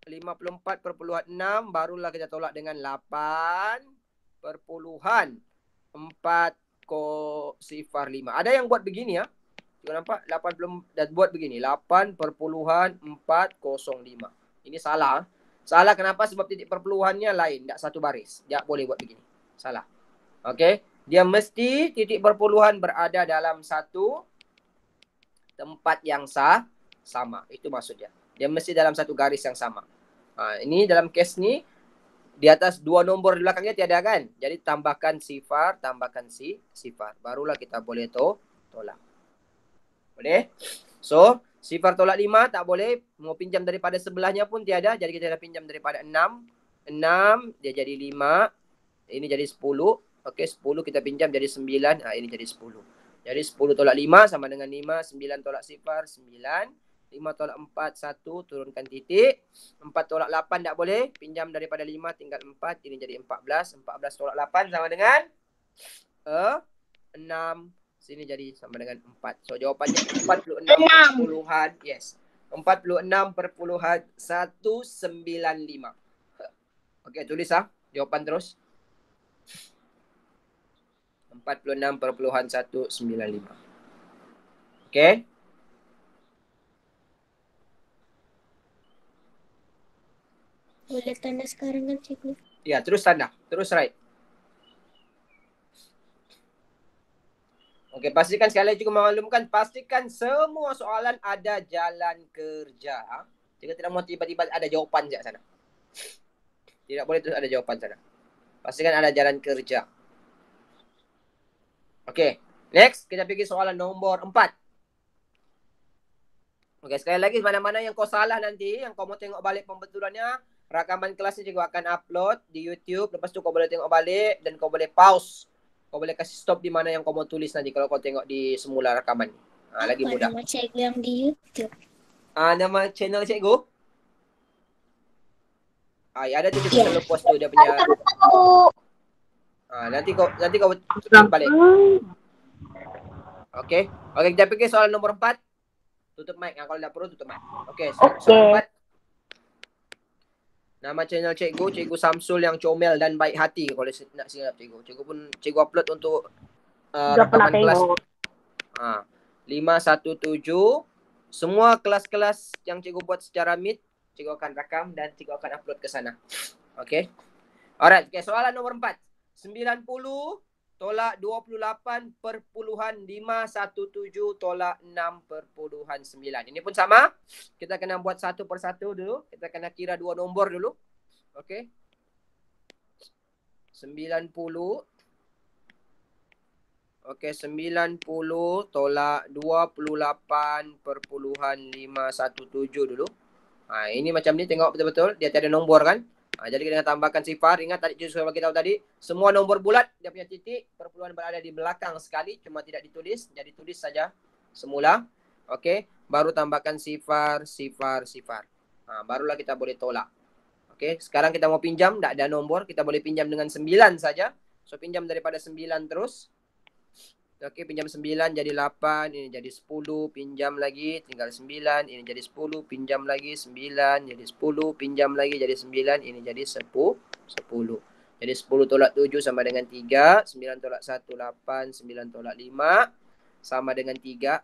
54,6, barulah kita tolak dengan 8,405. Ada yang buat begini ya. Kita nampak 80 dan buat begini 8,405. Ini salah. Salah kenapa? Sebab titik perpuluhannya lain, tak satu baris. Tak boleh buat begini. Salah. Okey, dia mesti titik perpuluhan berada dalam satu tempat yang sama. Itu maksudnya. Dia mesti dalam satu garis yang sama. Ini dalam kes ni di atas dua nombor di belakangnya tiada kan? Jadi tambahkan sifar, sifar. Barulah kita boleh tolak. Boleh? So, sifar tolak 5 tak boleh. Mau pinjam daripada sebelahnya pun tiada. Jadi kita dah pinjam daripada 6. 6 dia jadi 5. Ini jadi 10. Okey, 10 kita pinjam jadi 9. Ini jadi 10. Jadi 10 tolak 5 sama dengan 5. 9 tolak sifar, 9. 5 tolak 4, 1. Turunkan titik. 4 tolak 8 tak boleh. Pinjam daripada 5 tinggal 4. Ini jadi 14. 14 tolak 8 sama dengan 6. Sini jadi sama dengan 4. So jawapannya 46 perpuluhan. Yes. 46,195. Okey, tulis jawapan terus. 46,195. Okey. Boleh tanda sekarang kan cikgu? Ya, terus tanda. Terus write. Okey, pastikan sekali lagi cikgu maklumkan, pastikan semua soalan ada jalan kerja. Jika tidak mau tiba-tiba ada jawapan saja sana. Tidak boleh terus ada jawapan sana. Pastikan ada jalan kerja. Okey, next kita pergi soalan nombor 4. Okey, sekali lagi mana-mana yang kau salah nanti, yang kau mau tengok balik pembetulannya, rakaman kelas ni cikgu akan upload di YouTube. Lepas tu kau boleh tengok balik dan kau boleh pause. Kau boleh kasih stop di mana yang kau mau tulis nanti kalau kau tengok di semula rakaman. Lagi mudah. Nama cikgu yang di YouTube? Nama channel cikgu? Ya ada tu cikgu selalu post tu dia punya. Nanti kau tulis balik. Okey. Okey, kita pergi soalan nombor 4. Tutup mic. Kalau tak perlu tutup mic. Okey, soalan 4. Nama channel cikgu Samsul yang comel dan baik hati. Kalau nak silap cikgu. Cikgu upload untuk rakaman kelas 517. Semua kelas-kelas yang cikgu buat secara Meet, cikgu akan rakam dan cikgu akan upload ke sana. Okey. Alright, soalan nombor 4. 90 tolak 28,517 tolak 6,9. Ini pun sama. Kita kena buat satu persatu dulu. Kita kena kira dua nombor dulu. Okey. 90. Okey, 90 tolak 28,517 dulu. Ini macam ni, tengok betul-betul. Dia tiada nombor kan. Jadi kita tambahkan sifar. Ingat tadi cikgu sudah bagi tahu tadi, semua nombor bulat dia punya titik, perpuluhan berada di belakang sekali, cuma tidak ditulis. Jadi tulis saja semula. Okey, baru tambahkan sifar. Barulah kita boleh tolak. Okey, sekarang kita mau pinjam, tak ada nombor, kita boleh pinjam dengan 9 saja. So pinjam daripada 9 terus. Okey, pinjam 9 jadi 8, ini jadi 10, pinjam lagi, tinggal 9, ini jadi 10, pinjam lagi, 9, jadi 10, pinjam lagi, jadi 9, ini jadi 10. Jadi 10 tolak 7 sama dengan 3, 9 tolak 1, 8, 9 tolak 5, sama dengan 3,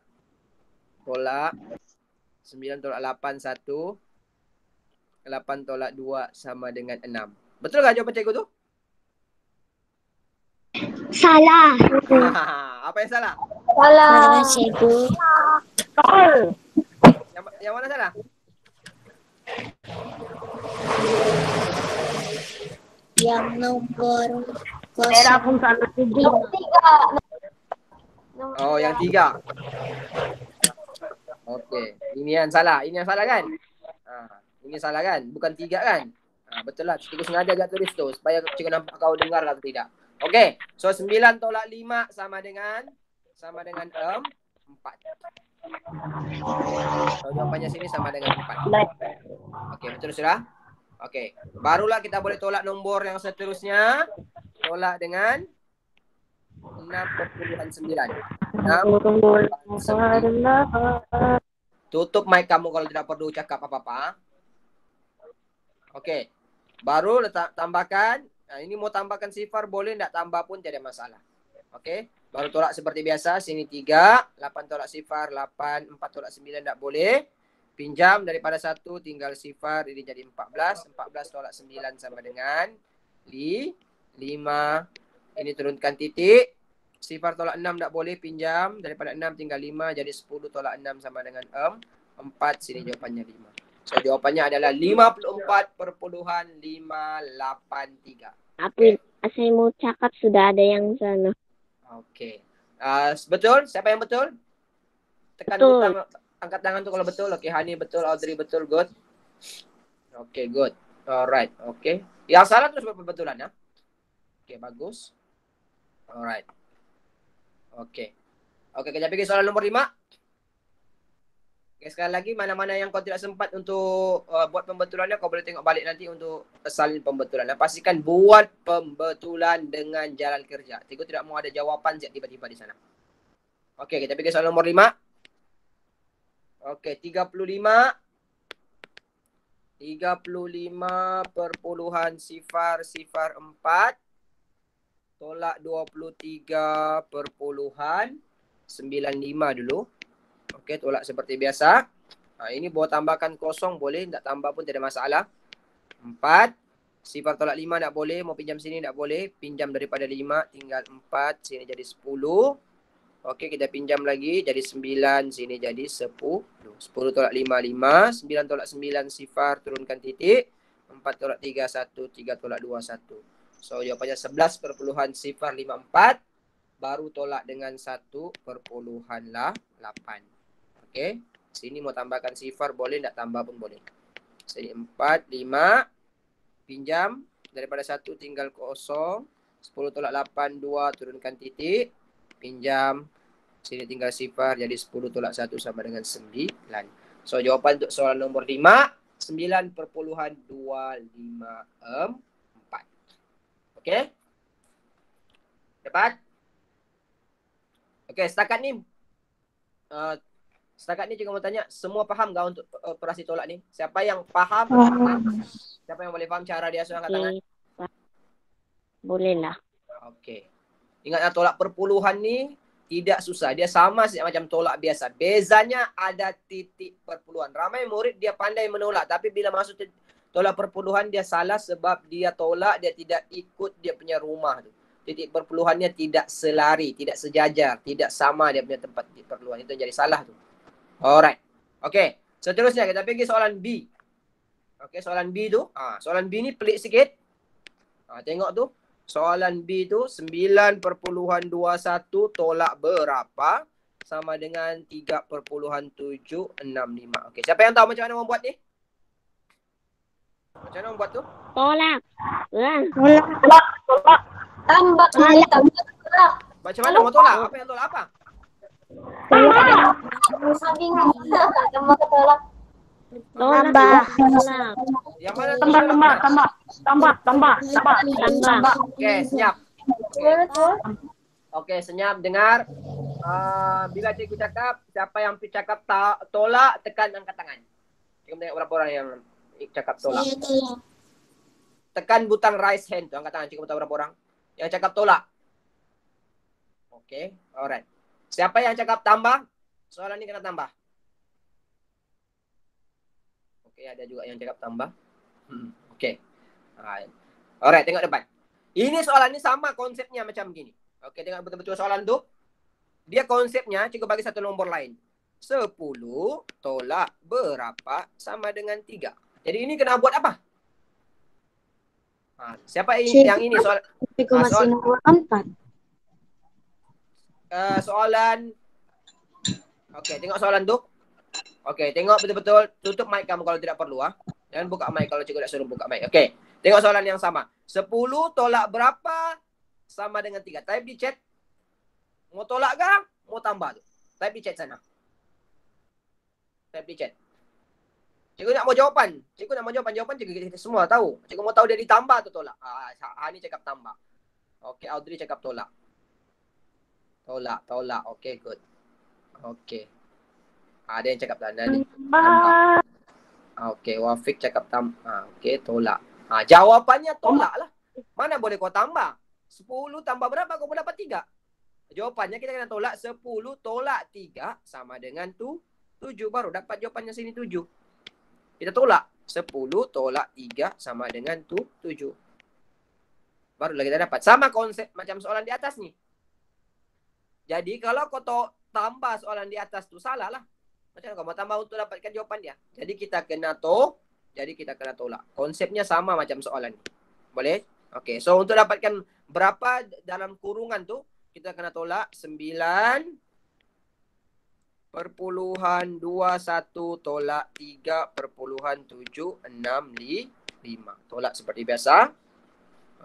tolak 9 tolak 8, 1, 8 tolak 2 sama dengan 6. Betul tak jawapan cikgu tu? Salah. Apa yang salah? Salah cikgu. Yang mana salah? Yang nombor Era pun salah juga. Yang 3. Okey, ini yang salah. Ini yang salah kan? Ini salah kan? Bukan 3 kan? Betul lah. Cikgu sengaja agak tulis tu supaya cikgu nampak kau dengar atau tidak. Okey, so 9 tolak 5 sama dengan 4. So jawapannya sini sama dengan 4. Okey, betul sudah? Okey, barulah kita boleh tolak nombor yang seterusnya. Tolak dengan 6,9. Tutup mic kamu kalau tidak perlu cakap apa-apa. Okey, baru tambahkan. Ini mau tambahkan sifar boleh, tak tambah pun tidak masalah. Okey, baru tolak seperti biasa. Sini 3, 8 tolak sifar, 8, 4 tolak 9 tak boleh. Pinjam daripada 1 tinggal sifar, ini jadi 14. 14 tolak 9 sama dengan 5. Ini turunkan titik. Sifar tolak 6 tak boleh, pinjam daripada 6 tinggal 5, jadi 10 tolak 6 sama dengan 4. Sini jawapannya 5. So jawapannya adalah 54,583. Saya mau cakap sudah ada yang sana. Okey. Betul? Siapa yang betul? Tekan Betul. butang, angkat tangan tu kalau betul. Okey, Hani betul, Audrey betul, good. Okey, good. Alright, okey. Yang salah terus berbetulan ya. Okey, bagus. Alright. Okey. Okey, kita pergi soalan nombor 5. Okay, sekali lagi, mana-mana yang kau tidak sempat untuk buat pembetulannya, kau boleh tengok balik nanti untuk salin pembetulan. Dan pastikan buat pembetulan dengan jalan kerja. Cikgu tidak mau ada jawapan tiba-tiba di sana. Okey, kita pergi soalan nombor 5. Okey, 35. 35,004 tolak 23,95 dulu. Okey, tolak seperti biasa. Ini boleh tambahkan kosong boleh, tak tambah pun tidak ada masalah. 4. Sifar tolak 5 tak boleh, mau pinjam sini tak boleh. Pinjam daripada 5 tinggal 4, sini jadi 10. Okey, kita pinjam lagi jadi 9, sini jadi 10. 10 tolak 5, 5. 9 tolak 9, sifar, turunkan titik. 4 tolak 3, 1. 3 tolak 2, 1. So, jawapannya 11,054. Baru tolak dengan 1,8. Okey. Sini mau tambahkan sifar boleh, tak tambah pun boleh. Sini 4, 5. Pinjam. Daripada 1 tinggal kosong. 10 tolak 8, 2. Turunkan titik. Pinjam. Sini tinggal sifar. Jadi 10 tolak 1 sama dengan 9. So, jawapan untuk soalan nombor 5. 9,254. Okey? Dapat? Okey, setakat ni cikgu mau tanya, semua faham tak untuk operasi tolak ni? Siapa yang faham? Siapa yang boleh faham cara dia? Angkat tangan. Boleh lah. Okey. Ingatlah tolak perpuluhan ni tidak susah. Dia sama saja macam tolak biasa. Bezanya ada titik perpuluhan. Ramai murid dia pandai menolak. Tapi bila masuk tolak perpuluhan dia salah sebab dia tolak, dia tidak ikut dia punya rumah tu. Titik perpuluhannya tidak selari, tidak sejajar, tidak sama dia punya tempat titik perpuluhan. Itu jadi salah tu. Alright. Okey. Seterusnya kita pergi soalan B. Okey, soalan B tu. Soalan B ni pelik sikit. Tengok tu. Soalan B tu 9,21 tolak berapa sama dengan 3,765. Okey, siapa yang tahu macam mana membuat ni? Macam mana membuat tu? Tolak. Tambah. Tolak. Macam mana mau tolak? Apa yang tolak apa? Bingung. Tambah ke tolak. Tambah. Yang mana Tambah. Okey, senyap. Okey, senyap dengar. Bila cikgu cakap, siapa yang cakap tolak, tekan angkat tangan. Cikgu tengok berapa orang yang cakap tolak. Saya tolak. Tekan butang raise hand tu, angkat tangan. Cikgu tahu berapa orang yang cakap tolak. Okey, alright. Siapa yang cakap tambah? Soalan ni kena tambah. Okey, ada juga yang cakap tambah. Okey. Alright, tengok depan. Ini soalan ni sama konsepnya macam gini. Okey, tengok betul-betul soalan tu. Dia konsepnya, cikgu bagi satu nombor lain. 10 tolak berapa sama dengan 3. Jadi ini kena buat apa? Siapa yang ini soalan? Nombor 4. Soalan. Okey, tengok soalan tu. Okey, tengok betul-betul. Tutup mic kamu kalau tidak perlu. Jangan buka mic kalau cikgu tak suruh buka mic. Okey, tengok soalan yang sama. 10 tolak berapa sama dengan 3. Type di chat. Mau tolak ke? Mau tambah tu? Type di chat sana. Type di chat. Cikgu nak mau jawapan. Cikgu nak mau jawapan. Jawapan cikgu kita semua tahu. Cikgu mau tahu dia ditambah atau tolak. Hani cakap tambah. Okey, Audrey cakap tolak. Tolak. Okey, good. Okey. Ada yang cakap tadi. Tambah. Okey, Wafiq cakap tambah. Okey, tolak. Jawapannya tolak lah. Mana boleh kau tambah? 10 tambah berapa kau dapat 3? Jawapannya kita kena tolak 10 tolak 3 sama dengan 7. Baru dapat jawapannya sini 7. Kita tolak 10 tolak 3 sama dengan 7. Barulah kita dapat. Sama konsep macam soalan di atas ni. Jadi kalau kau tambah soalan di atas tu salah lah. Macam mana kau mau tambah untuk dapatkan jawapan dia? Jadi kita kena tolak. Konsepnya sama macam soalan ni. Boleh? Okey. So untuk dapatkan berapa dalam kurungan tu, kita kena tolak 9,21 tolak 3,765. Tolak seperti biasa.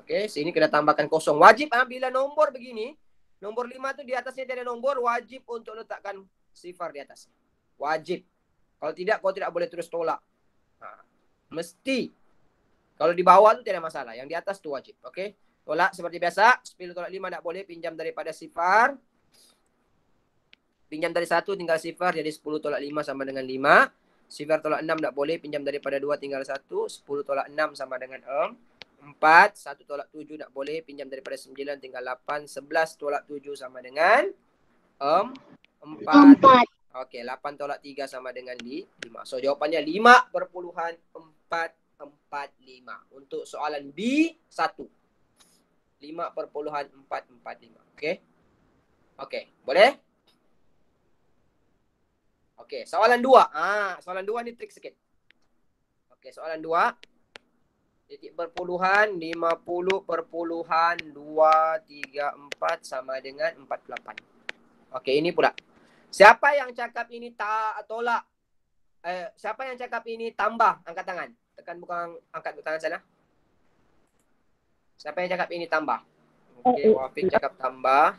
Okey, sini kena tambahkan kosong. Wajib bila nombor begini, nombor 5 tu di atasnya ada nombor, wajib untuk letakkan sifar di atas. Wajib. Kalau tidak, kau tidak boleh terus tolak. Mesti. Kalau di bawah tu tidak masalah. Yang di atas tu wajib. Okey. Tolak seperti biasa. 10 tolak 5 tak boleh. Pinjam daripada sifar. Pinjam dari 1 tinggal sifar, jadi 10 tolak 5 sama dengan 5. Sifar tolak 6 tak boleh, pinjam daripada 2 tinggal 1. 10 tolak 6 sama dengan 4. 1 tolak 7 tak boleh, pinjam daripada 9 tinggal 8. 11 tolak 7 sama dengan 4. Okey, 8 tolak 3 sama dengan 5. So jawapannya 5,445 untuk soalan B1. 5,445. Okey. Okey, boleh? Okey, soalan 2. Soalan 2 ni trik sikit. Okey, soalan 2. Titik perpuluhan 50,234 sama dengan 48. Okey, ini pula. Siapa yang cakap ini tak tolak? Siapa yang cakap ini tambah? Angkat tangan. Tekan bukan angkat tangan sana. Siapa yang cakap ini tambah? Okey, Wafiq cakap tambah.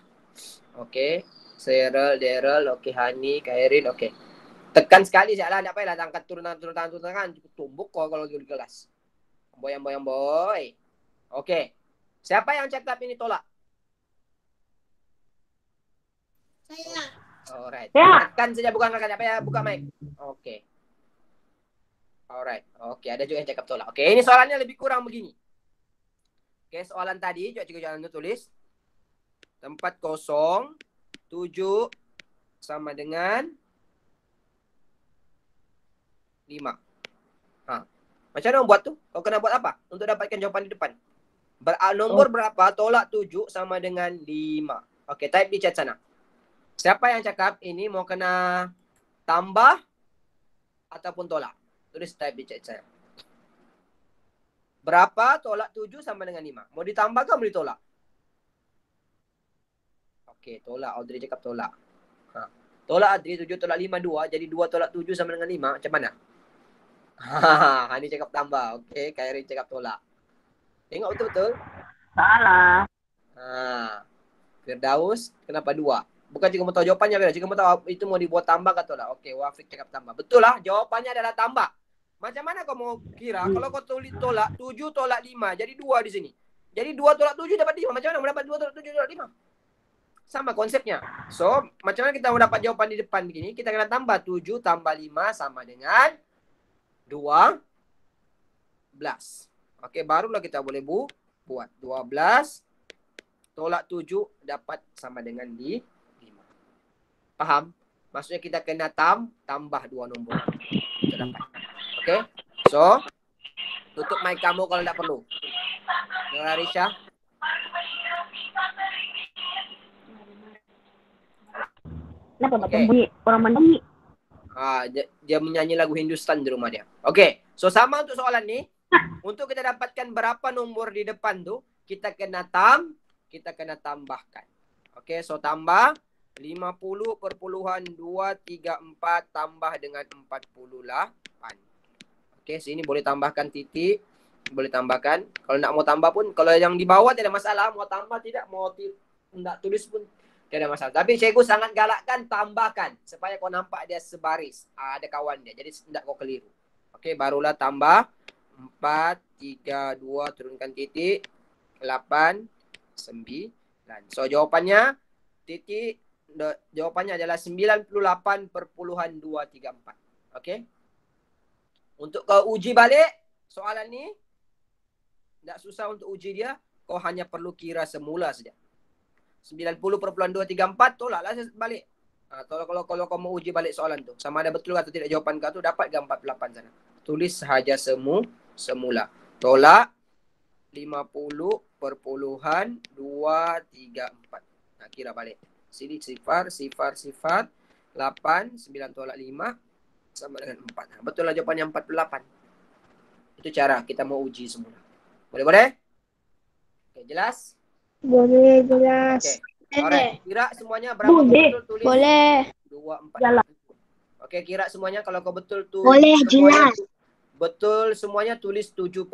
Okey. Cheryl, Daryl, okey, Hani, Kairin, okey. Tekan sekali sajalah, tak payahlah angkat turun tangan. Tumbuk kau kalau di kelas. Boy. Okey. Siapa yang cakap ini tolak? Saya. Alright. Ya. Tekan saja bukan angkat, tak payah buka mic. Okey. Alright. Okey, ada juga yang cakap tolak. Okey, ini soalannya lebih kurang begini. Okey, soalan tadi, cikgu jangan tulis. Tempat kosong 7 sama dengan 5. Macam mana buat tu? Kau kena buat apa untuk dapatkan jawapan di depan? Nombor berapa tolak 7 sama dengan 5? Okey, type di chat sana. Siapa yang cakap ini mau kena tambah ataupun tolak? Tulis type di chat sana. Berapa tolak 7 sama dengan 5? Mau ditambah ke mau ditolak? Okey, tolak. Audrey cakap tolak. Tolak Audrey, 7 tolak 5, 2. Jadi 2 tolak 7 sama dengan 5. Macam mana? Hani cakap tambah. Okey, Kairin cakap tolak. Tengok betul-betul. Salah. Firdaus, kenapa 2? Bukan cikgu mau tahu jawapannya, Firdaus. Cikgu mau tahu itu mau dibuat tambah ke tolak. Okey, Wafiq cakap tambah. Betul lah, jawapannya adalah tambah. Macam mana kau mau kira kalau kau tulis tolak 7 tolak 5, jadi 2 di sini. Jadi 2 tolak 7 dapat 5. Macam mana mau dapat 2 tolak 7 tolak 5? Sama konsepnya. So, macam mana kita mau dapat jawapan di depan begini? Kita kena tambah 7 tambah 5 sama dengan 12. Okey, barulah kita boleh buat 12 tolak 7 dapat sama dengan 5. Faham? Maksudnya kita kena tambah 2 nombor. Kita dapat. Okey? So, tutup mic kamu kalau tak perlu. Dengar Arisha. Kenapa Okey. bunyi orang menyanyi? Dia menyanyi lagu Hindustan di rumah dia. Okey. So, sama untuk soalan ni. Untuk kita dapatkan berapa nombor di depan tu, kita kena tambahkan. Okey, so tambah 50,234 tambah dengan 48. Okey, sini boleh tambahkan titik, boleh tambahkan. Kalau nak mau tambah pun, kalau yang di bawah tidak ada masalah, mau tambah tidak, mau tidak tulis pun tidak ada masalah. Tapi cikgu sangat galakkan tambahkan supaya kau nampak dia sebaris. Ada kawan dia, jadi tidak kau keliru. Okey, barulah tambah 4, 3, 2, turunkan titik, 8, 9. So, jawapannya adalah 98,234. Okey? Untuk kau uji balik soalan ni, tak susah untuk uji dia, kau hanya perlu kira semula saja. 90,234 tolaklah balik. Kalau kau mau uji balik soalan tu, sama ada betul atau tidak jawapan kau tu, dapat ke 48 sana. Tulis sahaja semula. Tolak 50,234. Kira balik. Sini sifar. 8, 9 tolak 5 sama dengan 4. Betul lah jawapannya 48. Itu cara kita mau uji semula. Boleh? Okey, jelas? Boleh, jelas. Okey. Alright, kira semuanya berapa kau betul tulis? Boleh. 2, 4. Jalan. Okey, kira semuanya kalau kau betul tulis. Boleh, jelas. Betul semuanya tulis 7/7.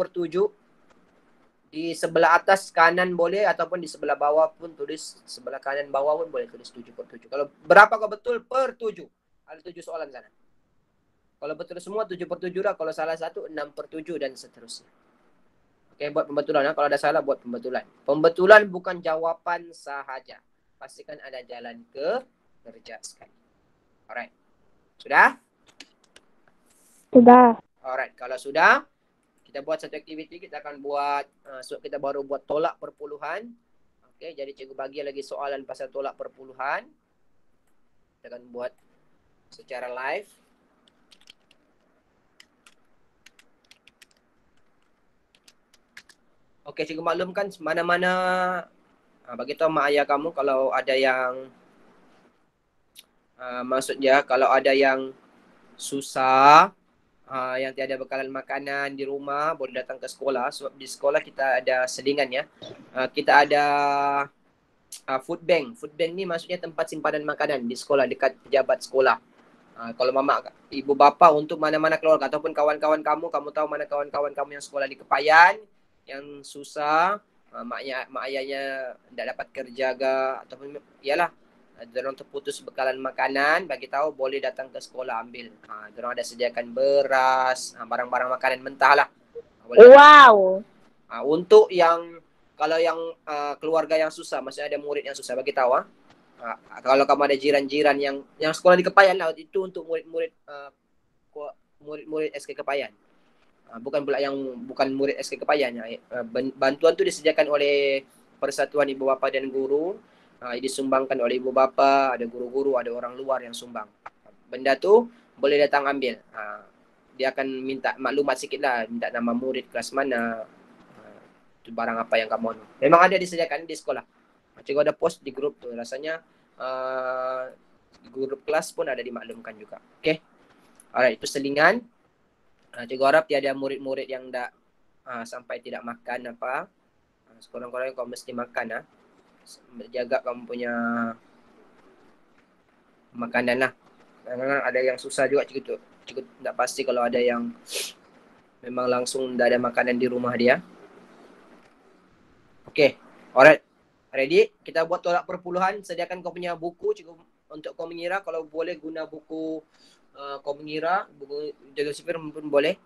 Di sebelah atas kanan boleh ataupun di sebelah bawah pun tulis, sebelah kanan bawah pun boleh tulis 7/7. Kalau berapa kau betul per 7? Ada 7 soalan sana. Kalau betul semua 7/7 dah, kalau salah satu 6/7 dan seterusnya. Okey, buat pembetulan. Kalau ada salah buat pembetulan. Pembetulan bukan jawapan sahaja. Pastikan ada jalan kerja sekali. Alright. Sudah? Sudah. Alright, kalau sudah, kita buat satu aktiviti. Kita akan buat, kita baru buat tolak perpuluhan. Okay, jadi cikgu bagi lagi soalan pasal tolak perpuluhan. Kita akan buat secara live. Okey, cikgu maklumkan mana-mana bagi tahu mak ayah kamu kalau ada yang maksudnya kalau ada yang susah, yang tiada bekalan makanan di rumah, boleh datang ke sekolah. Sebab di sekolah kita ada selingan ya. Kita ada food bank. Food bank ni maksudnya tempat simpanan makanan di sekolah, dekat pejabat sekolah. Kalau mama, ibu bapa untuk mana-mana keluarga ataupun kawan-kawan kamu tahu mana kawan-kawan kamu yang sekolah di Kepayan, yang susah, mak ayahnya tidak dapat kerja ke, ataupun ialah dorang terputus bekalan makanan, bagi tahu boleh datang ke sekolah ambil. Dorang ada sediakan beras, barang-barang makanan mentah lah. Wow. Untuk yang kalau yang keluarga yang susah, maksudnya ada murid yang susah, bagi tahu kalau kamu ada jiran-jiran yang sekolah di Kepayan lah, itu untuk murid-murid murid-murid SK Kepayan. Bukan pula yang bukan murid SK Kepayan. Bantuan tu disediakan oleh Persatuan Ibu Bapa dan Guru. Disumbangkan oleh ibu bapa, ada guru-guru, ada orang luar yang sumbang. Benda tu boleh datang ambil. Dia akan minta maklumat sikit lah, minta nama murid kelas mana, tu barang apa yang kamu anu. Memang ada disediakan di sekolah. Cikgu ada post di grup tu, rasanya di grup kelas pun ada dimaklumkan juga. Okay. Alright, itu selingan. Cikgu harap tiada murid-murid yang tak sampai tidak makan apa. Sekurang-kurangnya kau mesti makan jaga kamu punya makanan lah. Kadang-kadang ada yang susah juga cikgu tak pasti kalau ada yang memang langsung tak ada makanan di rumah dia. Okay, alright. Ready? Kita buat tolak perpuluhan. Sediakan kau punya buku cikgu untuk kau mengira. Kalau boleh guna buku kau mengira, buku jaga sipir pun boleh.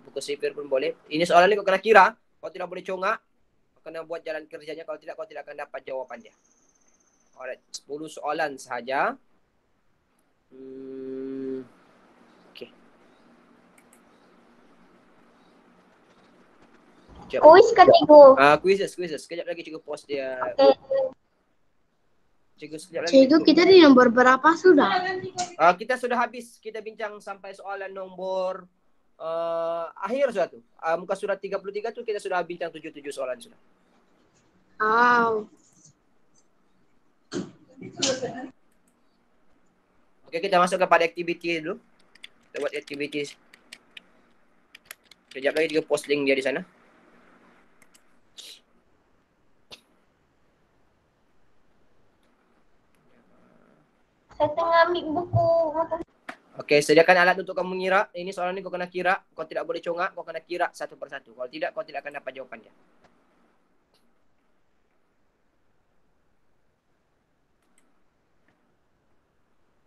Buku sipir pun boleh. Ini soalan ni kau kena kira. Kau tidak boleh congak. Kau kena buat jalan kerjanya. Kalau tidak, kau tidak akan dapat jawapan dia. Alright, 10 soalan sahaja. Okay. Kuis ke cikgu? Quizzes. Sekejap lagi cikgu post dia. Okay. Cikgu sekejap lagi. Cikgu, kita di nomor berapa sudah? Kita sudah habis. Kita bincang sampai soalan nombor akhir sudah tu. Muka surat 33 tu kita sudah bincang 77 soalan sudah. Okey, kita masuk kepada aktiviti dulu. Kita buat aktiviti. Sekejap lagi dia post link dia di sana. Saya tengah ambil buku. Okey, sediakan alat untuk kamu mengira. Ini soalan ni kau kena kira. Kau tidak boleh congak, kau kena kira satu persatu. Kalau tidak, kau tidak akan dapat jawapan dia.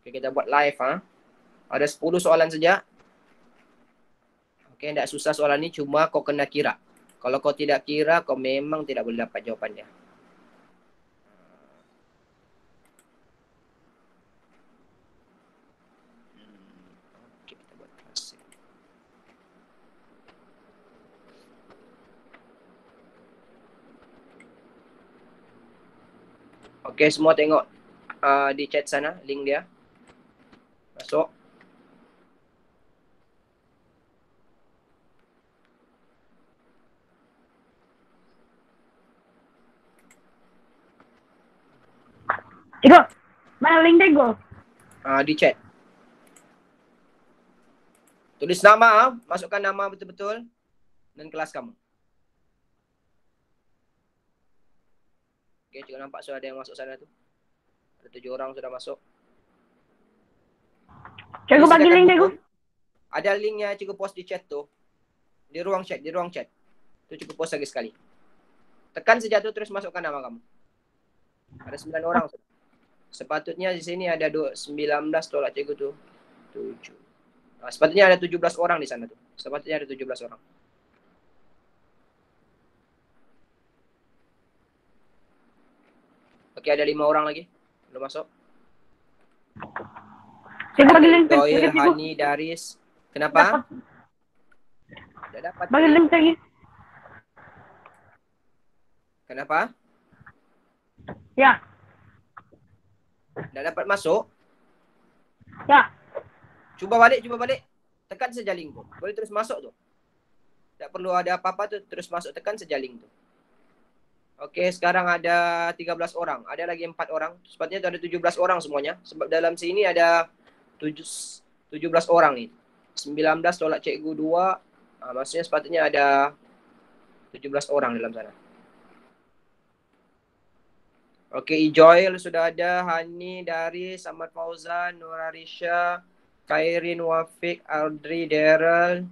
Okey, kita buat live Ada 10 soalan saja. Okey, tak susah soalan ni, cuma kau kena kira. Kalau kau tidak kira, kau memang tidak boleh dapat jawapan dia. Okey, kita buat kelas. Okey, semua tengok di chat sana, link dia. Masuk. Cikgu, mana link cikgu? Di chat. Tulis nama, masukkan nama betul-betul dan kelas kamu. Okey, cikgu nampak sudah ada yang masuk sana tu. Ada 7 orang sudah masuk. Cikgu bagi link cikgu. Ada linknya cikgu post di chat tu. Di ruang chat. Tu cikgu post lagi sekali. Tekan saja tu terus masukkan nama kamu. Ada 9 orang sudah. Sepatutnya di sini ada 19 tolak cikgu tu. 7. Sepatutnya ada 17 orang di sana tu. Sepatutnya ada 17 orang. Okey, ada 5 orang lagi. Belum masuk. Cikgu bagi link Joy, lagi, cikgu. Hani, Daris. Kenapa? Tidak dapat. Bagi link lagi. Kenapa? Ya, Tidak dapat masuk. ya. Coba balik. Tekan saja link tu. Boleh terus masuk tu. Tak perlu ada apa-apa tu, terus masuk, tekan saja link tu. Oke, sekarang ada 13 orang. Ada lagi 4 orang. Sepatutnya tu ada 17 orang semuanya. Sebab dalam sini ada 17 orang ni. 19 tolak cikgu 2. Maksudnya sepatutnya ada 17 orang dalam sana. Oke, Ijoil sudah ada. Hani, Daris, Ahmad Fauzan, Nur Arisha, Khairin, Wafiq, Aldri, Daryl,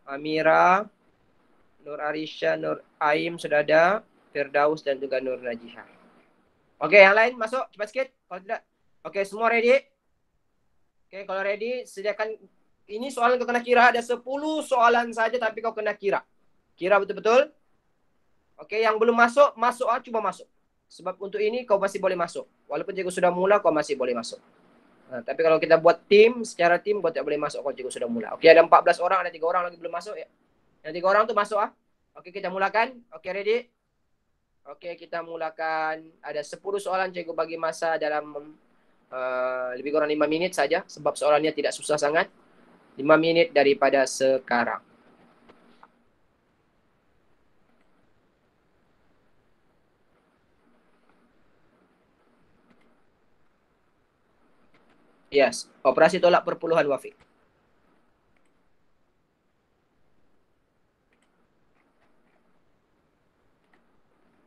Amira, Nur Arisha, Nur Aim sudah ada. Firdaus dan juga Nur Najihah. Oke, yang lain masuk cepat sikit. Kalau tidak. Oke, semua ready? Oke, kalau ready, sediakan. Ini soalan kau kena kira. Ada 10 soalan saja tapi kau kena kira. Kira betul-betul. Oke, yang belum masuk, coba masuk. Sebab untuk ini kau masih boleh masuk. Walaupun cikgu sudah mula, kau masih boleh masuk. Nah, tapi kalau kita buat tim, secara tim, kau tidak boleh masuk kalau cikgu sudah mula. Oke, ada 14 orang, ada 3 orang lagi belum masuk ya. Yang 3 orang tu masuk ah. Oke, kita mulakan. Oke, ready? Oke, kita mulakan. Ada 10 soalan, cikgu bagi masa dalam lebih kurang 5 minit saja. Sebab soalannya tidak susah sangat. 5 minit daripada sekarang. Yes, operasi tolak perpuluhan Wafiq.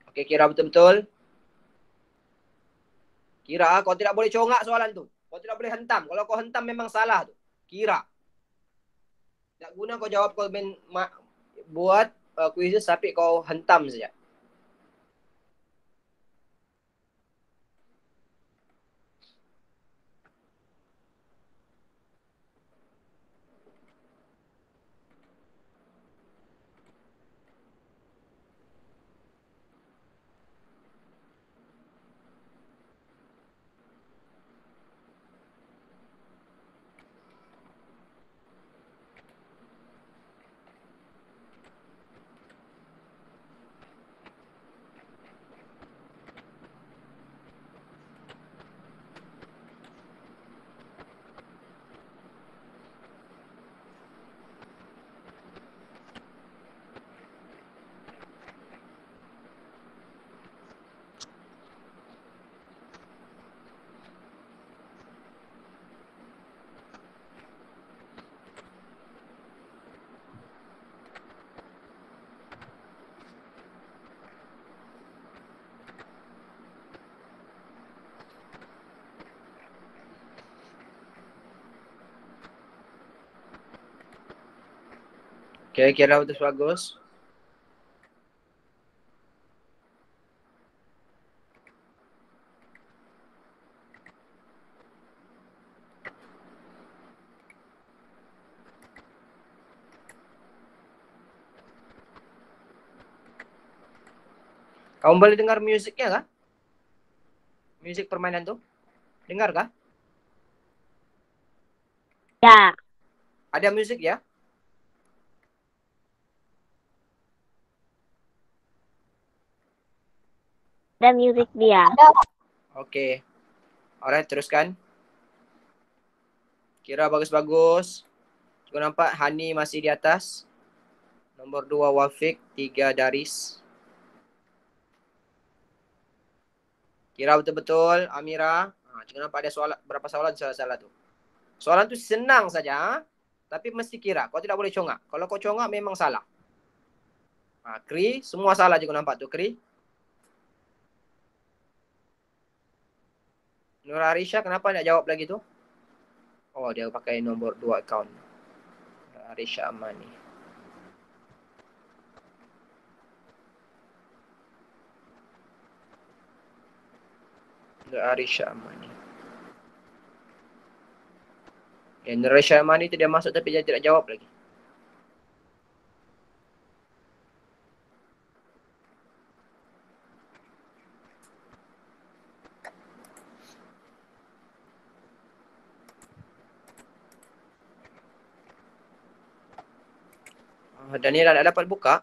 Oke, kira betul-betul. Kira, kau tidak boleh congak soalan tu. Kau tidak boleh hentam. Kalau kau hentam memang salah tu. Kira. Tak guna kau jawab, kau buat quizzes tapi kau hentam saja. Oke, kira betul bagus. Kamu boleh dengar musiknya kah? Musik permainan tuh? Dengar kah? Ya. Ada musik ya? Ada musik dia. Oke. Alright, teruskan. Kira bagus-bagus. Kau nampak Hani masih di atas. Nomor 2 Wafiq, 3 Daris. Kira betul-betul Amira. Cikgu nampak ada soalan, berapa soalan salah-salah tu. Soalan tu senang saja, tapi mesti kira. Kau tidak boleh congak. Kalau kau congak memang salah. Kri, semua salah cikgu nampak tu, Kri. Nur Arisha, kenapa nak jawab lagi tu? Oh, dia pakai nombor 2 account. Nur Arisha Amani. Nur Arisha Amani. Nur Arisha Amani tu dia masuk tapi dia tidak jawab lagi. Daniela tak dapat buka.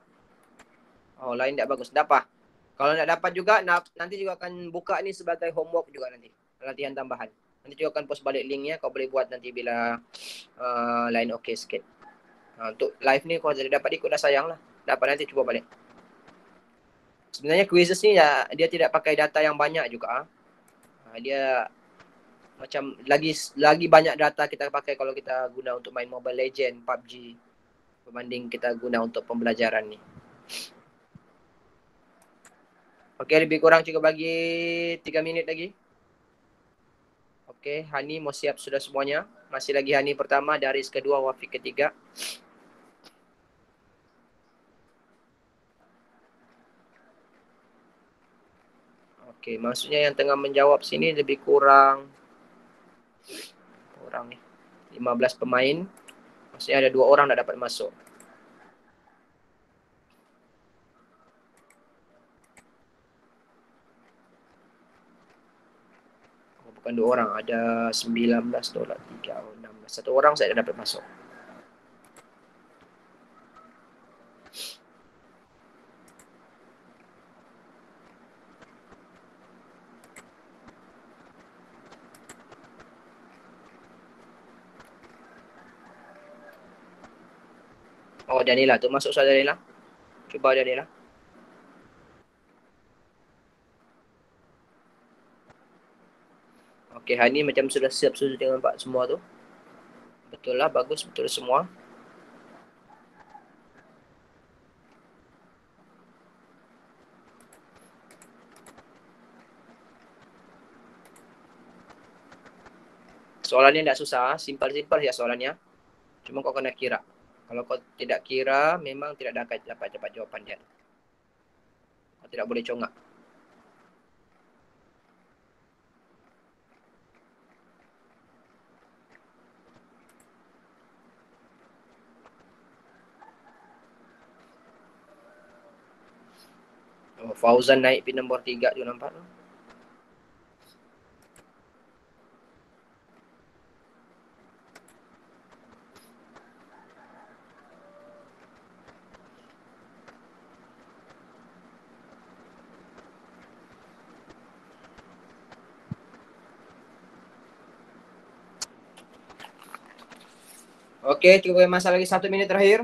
Oh, lain tak bagus. Dapat. Kalau tak dapat juga, nanti juga akan buka ni sebagai homework juga nanti. Latihan tambahan. Nanti juga akan post balik linknya. Kau boleh buat nanti bila line okey sikit. Untuk live ni kalau tidak dapat ikut dah sayang lah. Dapat nanti cuba balik. Sebenarnya quizzes ni ya, dia tidak pakai data yang banyak juga. Dia macam lagi banyak data kita pakai kalau kita guna untuk main Mobile Legend, PUBG berbanding kita guna untuk pembelajaran ni. Okey, lebih kurang cukup bagi 3 minit lagi. Okey, Hani mau siap sudah semuanya. Masih lagi Hani pertama, Daris kedua, Wafiq ketiga. Okey, maksudnya yang tengah menjawab sini lebih kurang ni 15 pemain. Maksudnya ada 2 orang dah dapat masuk. Bukan 2 orang, ada 19 tolak 3, 16. 1 orang saya dah dapat masuk. Oh, Daniela tu masuk soal Daniela. Cuba Daniela. Okey, Hani macam sudah siap sudah dengan Pak semua tu. Betul lah, bagus, betul semua. Soalannya tidak susah, simpel-simpel ya soalannya. Cuma kau kena kira. Kalau kau tidak kira, memang tidak dapat jawapan dia. Kau tidak boleh congak. Oh, Fauzan naik pin nombor 3 tu nampak tu. Okey, cuba masa lagi 1 minit terakhir.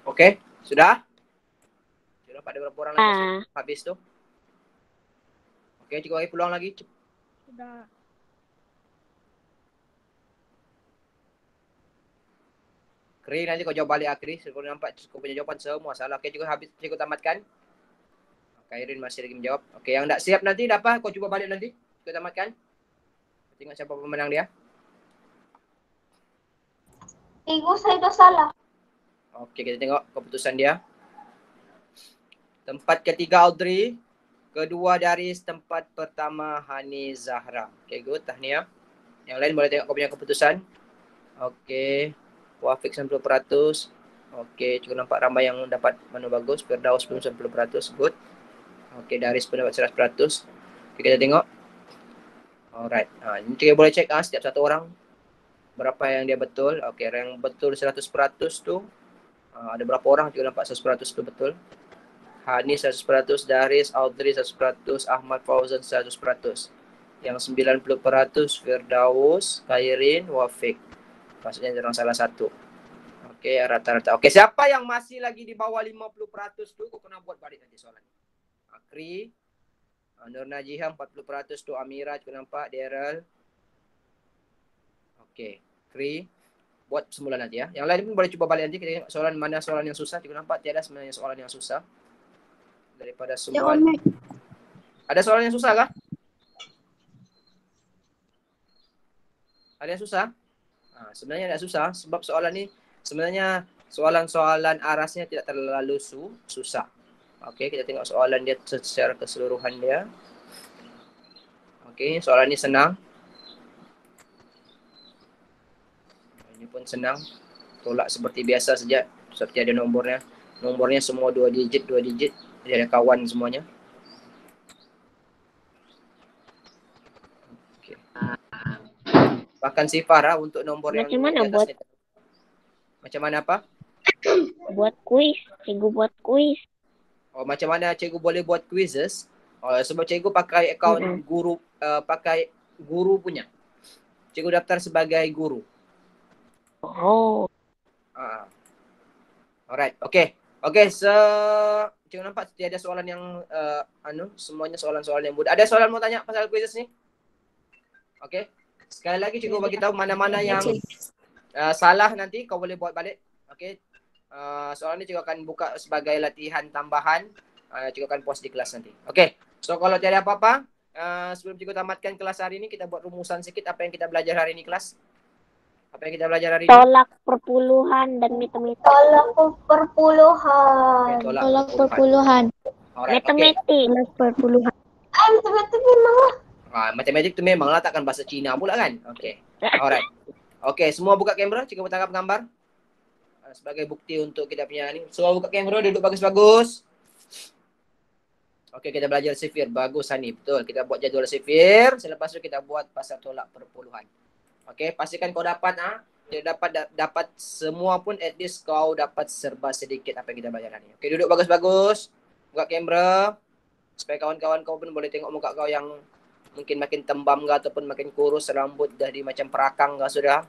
Okey, sudah? Sudah pada berapa orang lagi habis tu? Okey, cukup lagi peluang lagi. Sudah. Kri, nanti kau jawab balik Kri. Kau nampak kau punya jawapan semua salah. Okey, cukup habis, cukup tamatkan. Kairin masih lagi menjawab. Okey, yang tak siap nanti dapat kau cuba balik nanti. Cukup tamatkan. Tengok siapa pemenang dia. Cikgu, saya dah salah. Okey, kita tengok keputusan dia. Tempat ketiga Audrey. Kedua dari tempat pertama Hani Zahra. Okay, good. Tahniah. Yang lain boleh tengok kau punya keputusan. Okay. Wafiq 90%. Okay, cukup nampak ramai yang dapat mana bagus. Firdaus pun 90%. Good. Okay, Daris pun dapat 100%. Okay, kita tengok. Alright. Ini kita boleh cek setiap satu orang berapa yang dia betul. Okay, yang betul 100% tu ada berapa orang juga nampak 100% tu betul. Hani 100%, Daris, Audrey 100%, Ahmad Fauzan 100%. Yang 90% Firdaus, Khairin, Wafiq. Maksudnya orang salah satu. Okey, rata-rata. Okey, siapa yang masih lagi di bawah 50% tu, kau kena buat balik nanti soalan ni. Akri, Nur Najihah 40% tu, Amira juga nampak, Daryl. Okey, Kri. Buat semula nanti ya. Yang lain pun boleh cuba balik nanti. Kita tengok soalan mana soalan yang susah. Juga nampak tiada sebenarnya soalan yang susah. Daripada semua. Ada soalan yang susah kah? Ada yang susah? Sebenarnya tidak susah. Sebab soalan ni sebenarnya soalan-soalan arasnya tidak terlalu susah. Okey, kita tengok soalan dia secara keseluruhan dia. Okey, soalan ni senang. Ini pun senang. Tolak seperti biasa saja. Seperti ada nombornya. Nombornya semua 2 digit. Dia ada kawan semuanya. Okey. Bahkan sifar untuk nombor Macam yang mana di atas buat? ni. Macam mana apa? Buat kuis. Cikgu buat kuis. Oh, macam mana cikgu boleh buat quizzes? Sebab cikgu pakai akaun guru, pakai guru punya. Cikgu daftar sebagai guru. Oh. Alright, okay. Okay, cikgu nampak tiada soalan yang semuanya soalan-soalan yang mudah. Ada soalan mau tanya pasal quizzes ni? Okay. Sekali lagi cikgu bagi tahu mana-mana yang salah nanti kau boleh buat balik. Okay. Soalan ni cikgu akan buka sebagai latihan tambahan. Cikgu akan post di kelas nanti. Okay. So kalau tiada apa-apa, sebelum cikgu tamatkan kelas hari ini, kita buat rumusan sikit apa yang kita belajar hari ini kelas. Apa yang kita belajar hari ini? Tolak perpuluhan dan matematik. Tolak perpuluhan. Okay, Tolak perpuluhan. Alright, Matematik. Tolak perpuluhan. Matematik memang lah. Matematik tu memanglah takkan bahasa Cina pula kan? Okay. Alright. Okay, semua buka kamera. Cikgu bertangkap gambar. Sebagai bukti untuk kita punya ni. Semua buka kamera, duduk bagus-bagus. Okey, kita belajar sifir. Bagus Hani, betul. Kita buat jadual sifir. Selepas tu kita buat pasal tolak perpuluhan. Okey, pastikan kau dapat tidak dapat semua pun, at least kau dapat serba sedikit apa yang kita belajar hari ni. Okey, duduk bagus-bagus. Buka kamera. Supaya kawan-kawan kau pun boleh tengok muka kau yang mungkin makin tembam ke ataupun makin kurus, rambut dah di macam perakang ke sudah.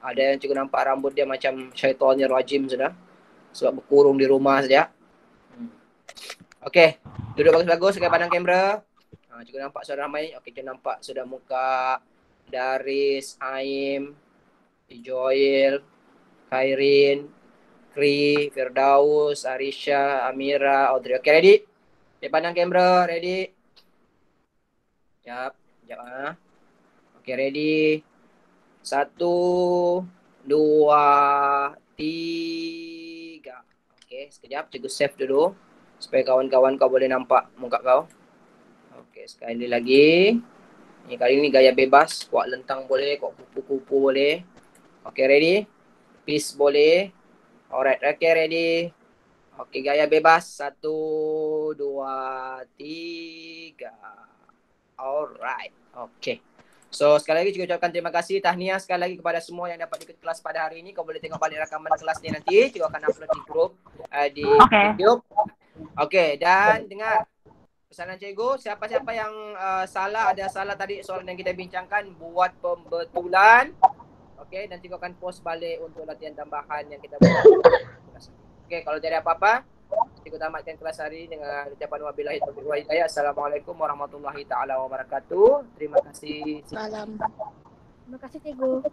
Ada yang cikgu nampak rambut dia macam syaitanir rajim sudah. Sebab berkurung di rumah saja. Okey, duduk bagus-bagus sekali pandang kamera. Cikgu nampak sudah ramai. Okey, cikgu nampak sudah muka Daris, Aim, Joel, Khairin, Kri, Firdaus, Arisha, Amira, Audrey. Okey, ready? Okey, pandang kamera, ready? Sekejap, Okey, ready? 1, 2, 3. Okey, sekejap cikgu save dulu supaya kawan-kawan kau boleh nampak muka kau. Okey, sekali lagi. Ini kali ni gaya bebas, kuat lentang boleh, kuat kupu-kupu boleh. Okey, ready? Peace boleh. Alright, okay, ready? Okey, gaya bebas. 1, 2, 3. Alright. Okey. So, sekali lagi cikgu ucapkan terima kasih, tahniah sekali lagi kepada semua yang dapat ikut kelas pada hari ini. Kau boleh tengok balik rakaman kelas ni nanti. Cikgu akan upload di grup di YouTube. Okey, dan dengar pesanan cikgu, siapa-siapa yang ada salah tadi soalan yang kita bincangkan, buat pembetulan. Okey, dan cikgu akan post balik untuk latihan tambahan yang kita buat. Okey, kalau tidak ada apa-apa, cikgu tamatkan kelas hari ini dengan ucapan wabillahi taufiq wal hidayah. Assalamualaikum warahmatullahi taala wabarakatuh. Terima kasih. Salam. Terima kasih cikgu.